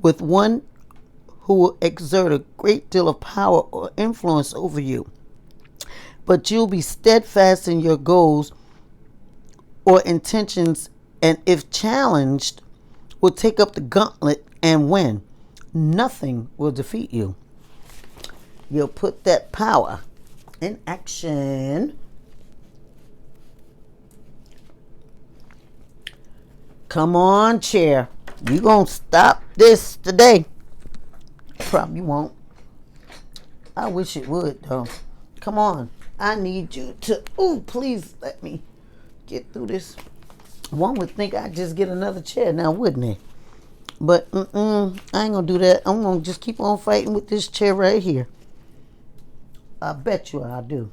with one who will exert a great deal of power or influence over you, but you'll be steadfast in your goals or intentions, and if challenged, will take up the gauntlet and win. Nothing will defeat you. You'll put that power in action. Come on, chair. You gonna stop this today? Probably won't. I wish it would, though. Come on. I need you to... Ooh, please let me get through this. One would think I'd just get another chair now, wouldn't they? But I ain't gonna do that. I'm gonna just keep on fighting with this chair right here. I bet you I do.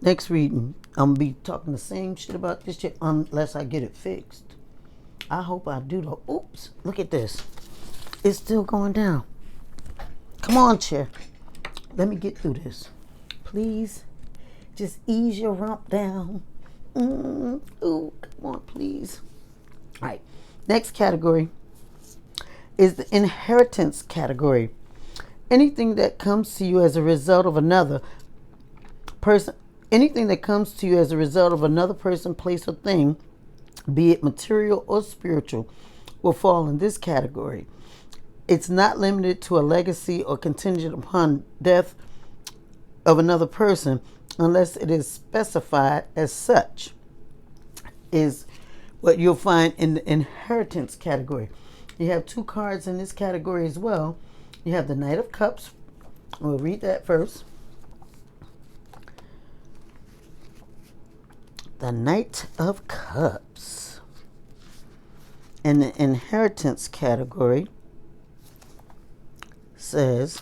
Next reading, I'm gonna be talking the same shit about this chair unless I get it fixed. I hope I do though. Oops, look at this. It's still going down. Come on, chair. Let me get through this. Please, just ease your rump down. Ooh, come on, please. All right. Next category is the inheritance category. Anything that comes to you as a result of another person, anything that comes to you as a result of another person, place, or thing, be it material or spiritual, will fall in this category. It's not limited to a legacy or contingent upon death of another person unless it is specified as such, is what you'll find in the inheritance category. You have two cards in this category as well. You have the Knight of Cups. We'll read that first. The Knight of Cups. In the inheritance category says,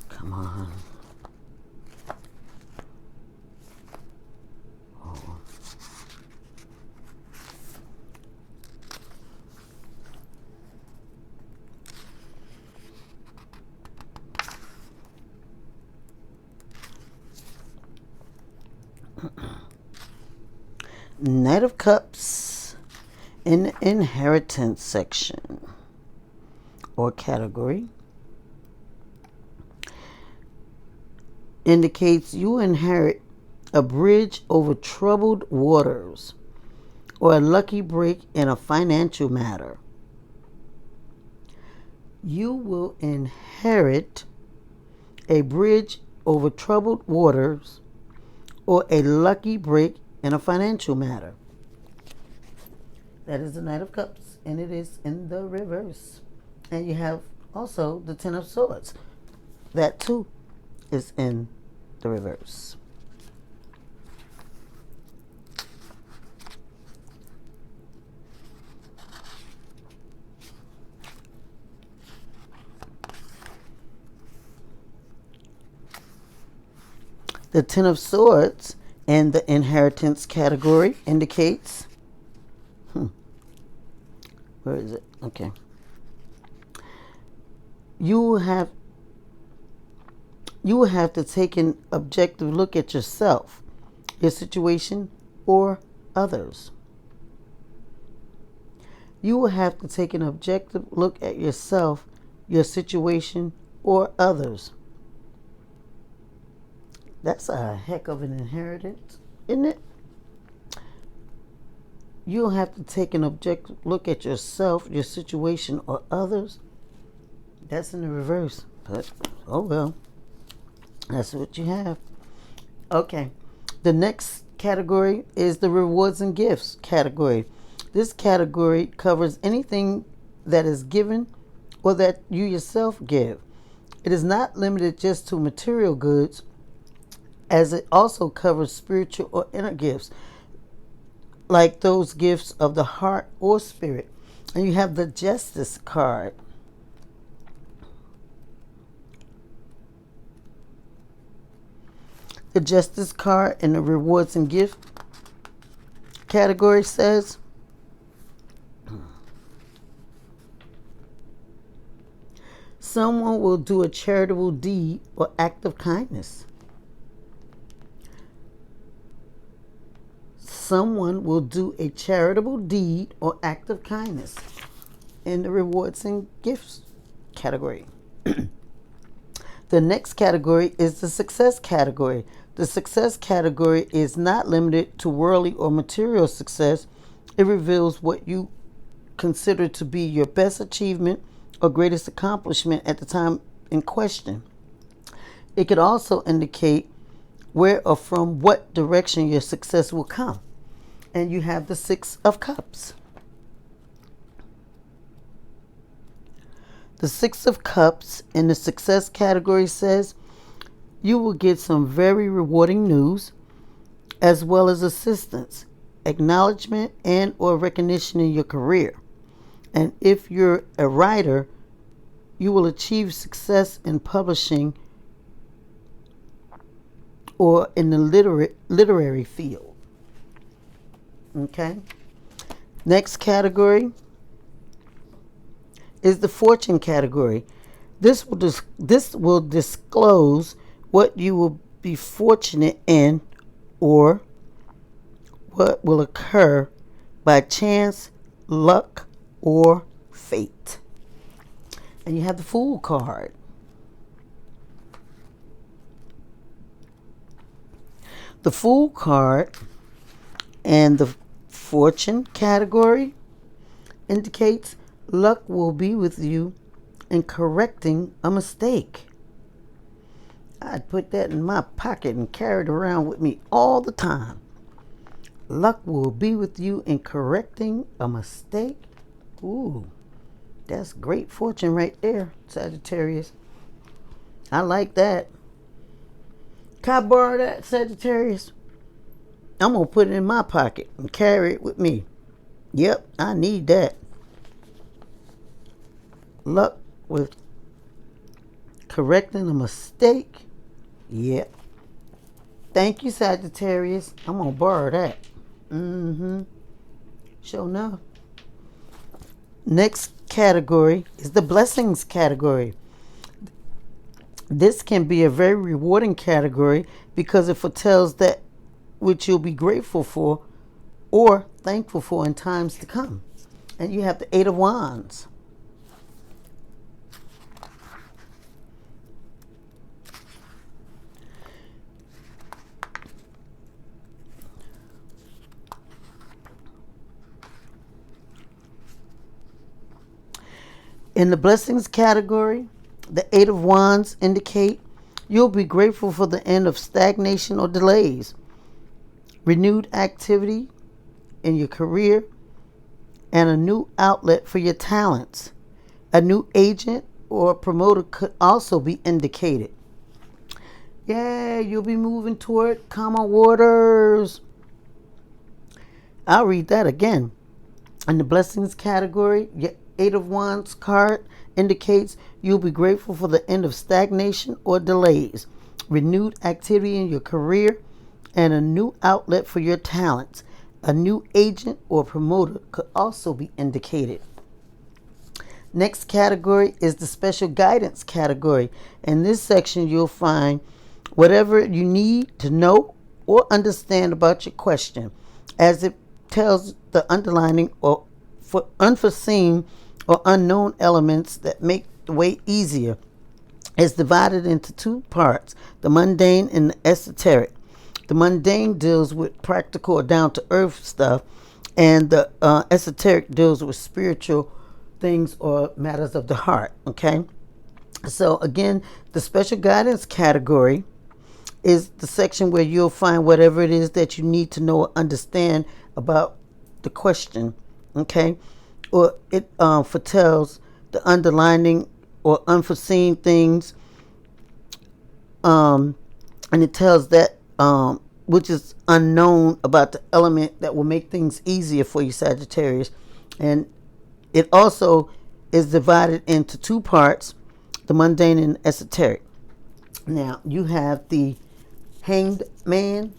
come on. Knight of Cups in the inheritance section or category indicates you inherit a bridge over troubled waters or a lucky break in a financial matter. You will inherit a bridge over troubled waters or a lucky break in a financial matter. That is the Knight of Cups, and it is in the reverse. And you have also the Ten of Swords. That too is in the reverse. The Ten of Swords in the inheritance category indicates, where is it? Okay. You will have to take an objective look at yourself, your situation, or others. You will have to take an objective look at yourself, your situation, or others. That's a heck of an inheritance, isn't it? You'll have to take an objective look at yourself, your situation, or others. That's in the reverse, but oh well. That's what you have. Okay. The next category is the rewards and gifts category. This category covers anything that is given or that you yourself give. It is not limited just to material goods, as it also covers spiritual or inner gifts, like those gifts of the heart or spirit. And you have the Justice card. The Justice card in the rewards and gift category says, someone will do a charitable deed or act of kindness. someone will do a charitable deed or act of kindness in the rewards and gifts category. The next category is the success category. The success category is not limited to worldly or material success. It reveals what you consider to be your best achievement or greatest accomplishment at the time in question. It could also indicate where or from what direction your success will come. And you have the Six of Cups. The Six of Cups in the success category says you will get some very rewarding news as well as assistance, acknowledgement, and or recognition in your career. And if you're a writer, you will achieve success in publishing or in the literary field. Okay? Next category is the fortune category. This will disclose what you will be fortunate in or what will occur by chance, luck, or fate. And you have the Fool card. The Fool card and the fortune category indicates luck will be with you in correcting a mistake. I'd put that in my pocket and carry it around with me all the time. Luck will be with you in correcting a mistake. Ooh, that's great fortune right there, Sagittarius. I like that. Can I borrow that, Sagittarius? I'm going to put it in my pocket and carry it with me. Yep, I need that. Luck with correcting a mistake. Yep. Thank you, Sagittarius. I'm going to borrow that. Sure enough. Next category is the blessings category. This can be a very rewarding category because it foretells that which you'll be grateful for or thankful for in times to come. And you have the Eight of Wands. In the blessings category, the Eight of Wands indicate you'll be grateful for the end of stagnation or delays, renewed activity in your career, and a new outlet for your talents. A new agent or promoter could also be indicated. Yeah, you'll be moving toward calmer waters. I'll read that again. In the blessings category, your Eight of Wands card indicates you'll be grateful for the end of stagnation or delays, renewed activity in your career, and a new outlet for your talents. A new agent or promoter could also be indicated. Next category is the special guidance category. In this section, you'll find whatever you need to know or understand about your question, as it tells the underlining or for unforeseen or unknown elements that make the way easier. It's divided into two parts, the mundane and the esoteric. The mundane deals with practical or down-to-earth stuff, and the esoteric deals with spiritual things or matters of the heart, okay? So again, the special guidance category is the section where you'll find whatever it is that you need to know or understand about the question, okay? Or it foretells the underlining or unforeseen things, and it tells that which is unknown about the element that will make things easier for you, Sagittarius. And it also is divided into two parts, the mundane and esoteric. Now, you have the Hanged Man.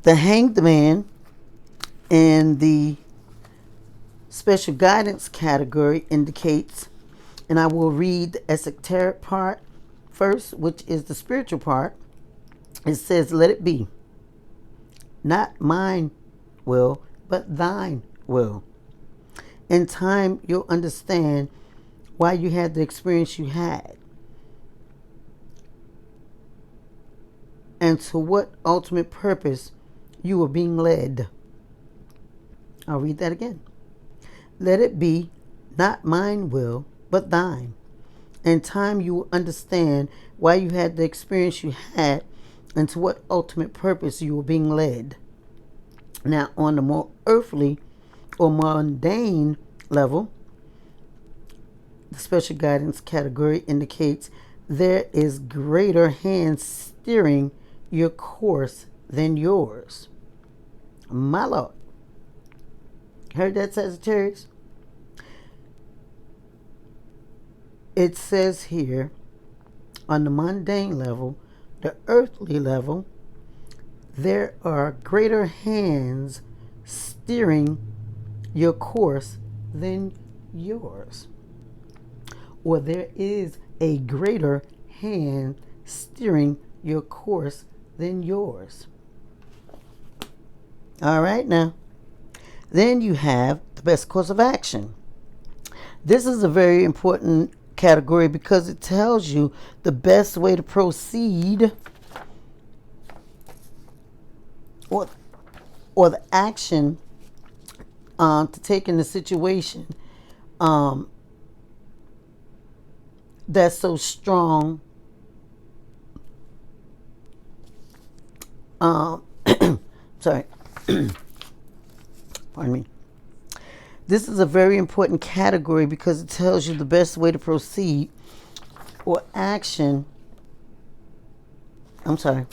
The Hanged Man in the special guidance category indicates And I will read the esoteric part first, which is the spiritual part. It says, let it be. Not mine will, but thine will. In time, you'll understand why you had the experience you had, and to what ultimate purpose you were being led. I'll read that again. Let it be, not mine will, but thine. In time, you will understand why you had the experience you had and to what ultimate purpose you were being led. Now, on the more earthly or mundane level, the special guidance category indicates there is greater hand steering your course than yours. My Lord. Heard that, Sagittarius? It says here, on the mundane level, the earthly level, there are greater hands steering your course than yours. Or there is a greater hand steering your course than yours. All right, now. Then you have the best course of action. This is a very important category because it tells you the best way to proceed, or the action to take in the situation that's so strong. Sorry. Pardon me. This is a very important category because it tells you the best way to proceed or action. I'm sorry.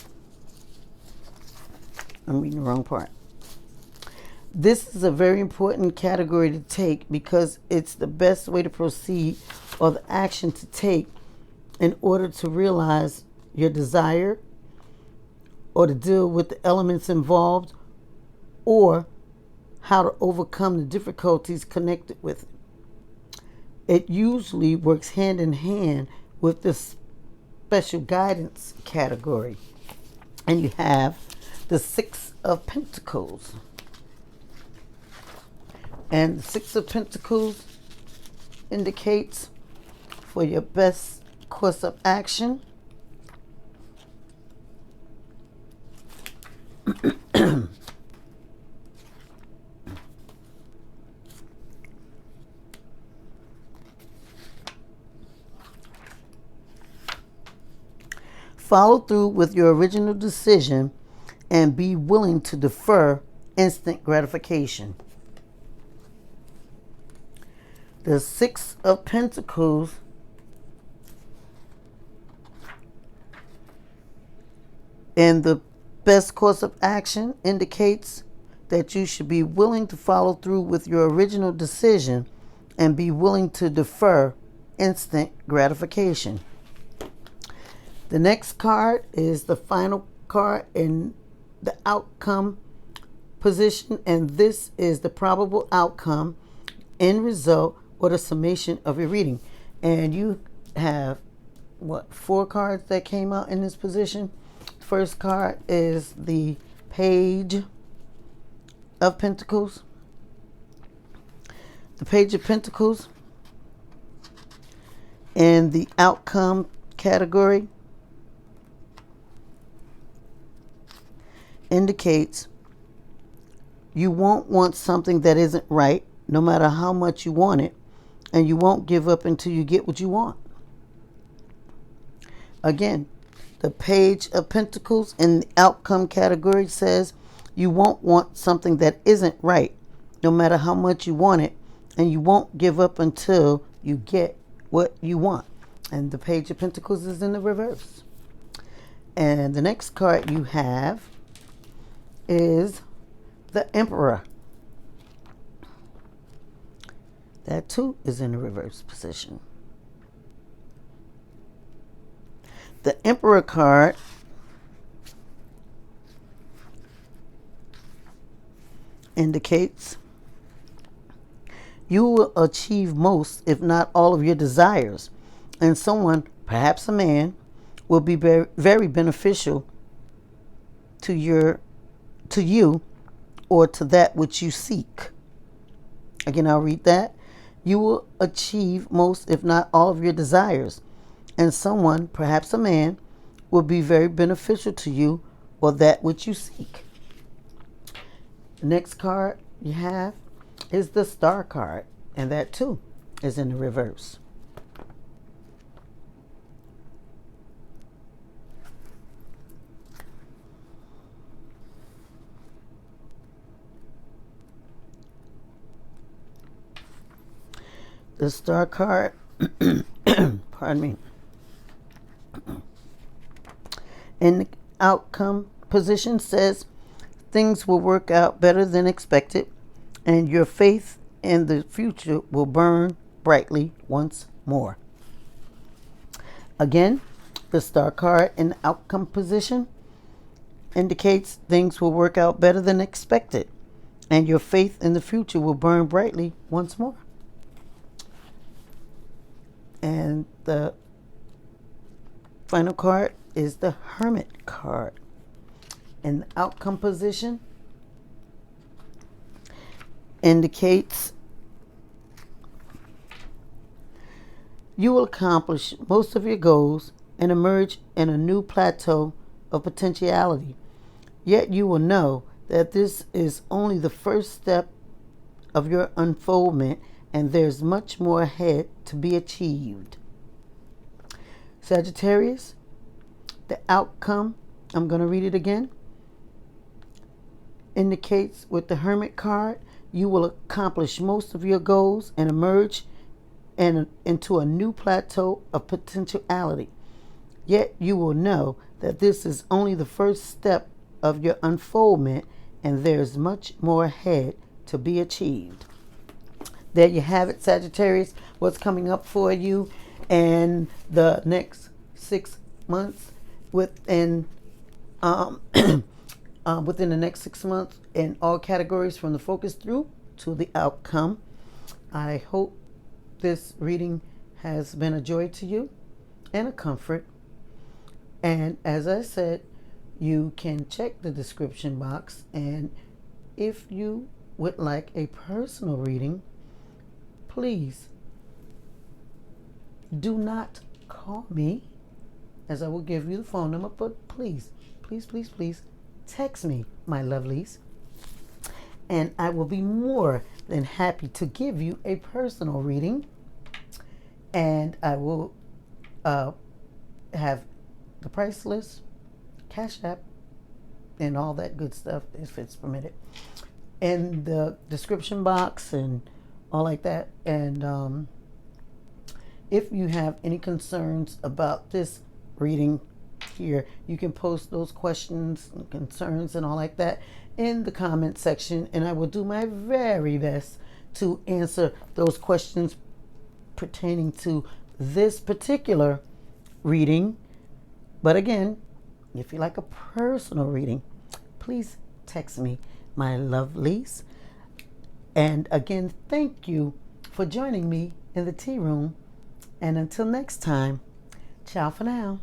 I'm reading the wrong part. This is a very important category to take because it's the best way to proceed or the action to take in order to realize your desire or to deal with the elements involved or how to overcome the difficulties connected with it. It usually works hand in hand with the special guidance category. And you have the Six of Pentacles. And the Six of Pentacles indicates for your best course of action. Follow through with your original decision and be willing to defer instant gratification. The Six of Pentacles and the best course of action indicates that you should be willing to follow through with your original decision and be willing to defer instant gratification. The next card is the final card in the outcome position, and this is the probable outcome, end result, or the summation of your reading. And you have, 4 cards that came out in this position. First card is the Page of Pentacles. The Page of Pentacles in the outcome category indicates you won't want something that isn't right, no matter how much you want it, and you won't give up until you get what you want. Again, the Page of Pentacles in the outcome category says you won't want something that isn't right, no matter how much you want it, and you won't give up until you get what you want. And the Page of Pentacles is in the reverse. And the next card you have is the Emperor. That too is in the reverse position. The Emperor card indicates You will achieve most, if not all, of your desires, and someone, perhaps a man, will be very, very beneficial to you or to that which you seek. Again, I'll read that. You will achieve most, if not all, of your desires, and someone, perhaps a man, will be very beneficial to you or that which you seek. The next card you have is the Star card, and that too is in the reverse. The Star card, pardon me, in the outcome position says things will work out better than expected, and your faith in the future will burn brightly once more. Again, the Star card in the outcome position indicates things will work out better than expected, and your faith in the future will burn brightly once more. And the final card is the Hermit card. In the outcome position indicates you will accomplish most of your goals and emerge in a new plateau of potentiality. Yet you will know that this is only the first step of your unfoldment, and there's much more ahead to be achieved. Sagittarius, the outcome, I'm going to read it again, indicates with the Hermit card, you will accomplish most of your goals and emerge into a new plateau of potentiality. Yet you will know that this is only the first step of your unfoldment, and there's much more ahead to be achieved. There you have it, Sagittarius, what's coming up for you in the next 6 months within within the next 6 months in all categories from the focus through to the outcome. I hope this reading has been a joy to you and a comfort. And as I said, you can check the description box, and if you would like a personal reading, please do not call me, as I will give you the phone number, but please text me, my lovelies, and I will be more than happy to give you a personal reading, and I will have the price list, Cash App, and all that good stuff if it's permitted in the description box and all like that. And if you have any concerns about this reading here, you can post those questions and concerns and all like that in the comment section, and I will do my very best to answer those questions pertaining to this particular reading. But again, if you like a personal reading, please text me, my lovelies. And again, thank you for joining me in the tea room. And until next time, ciao for now.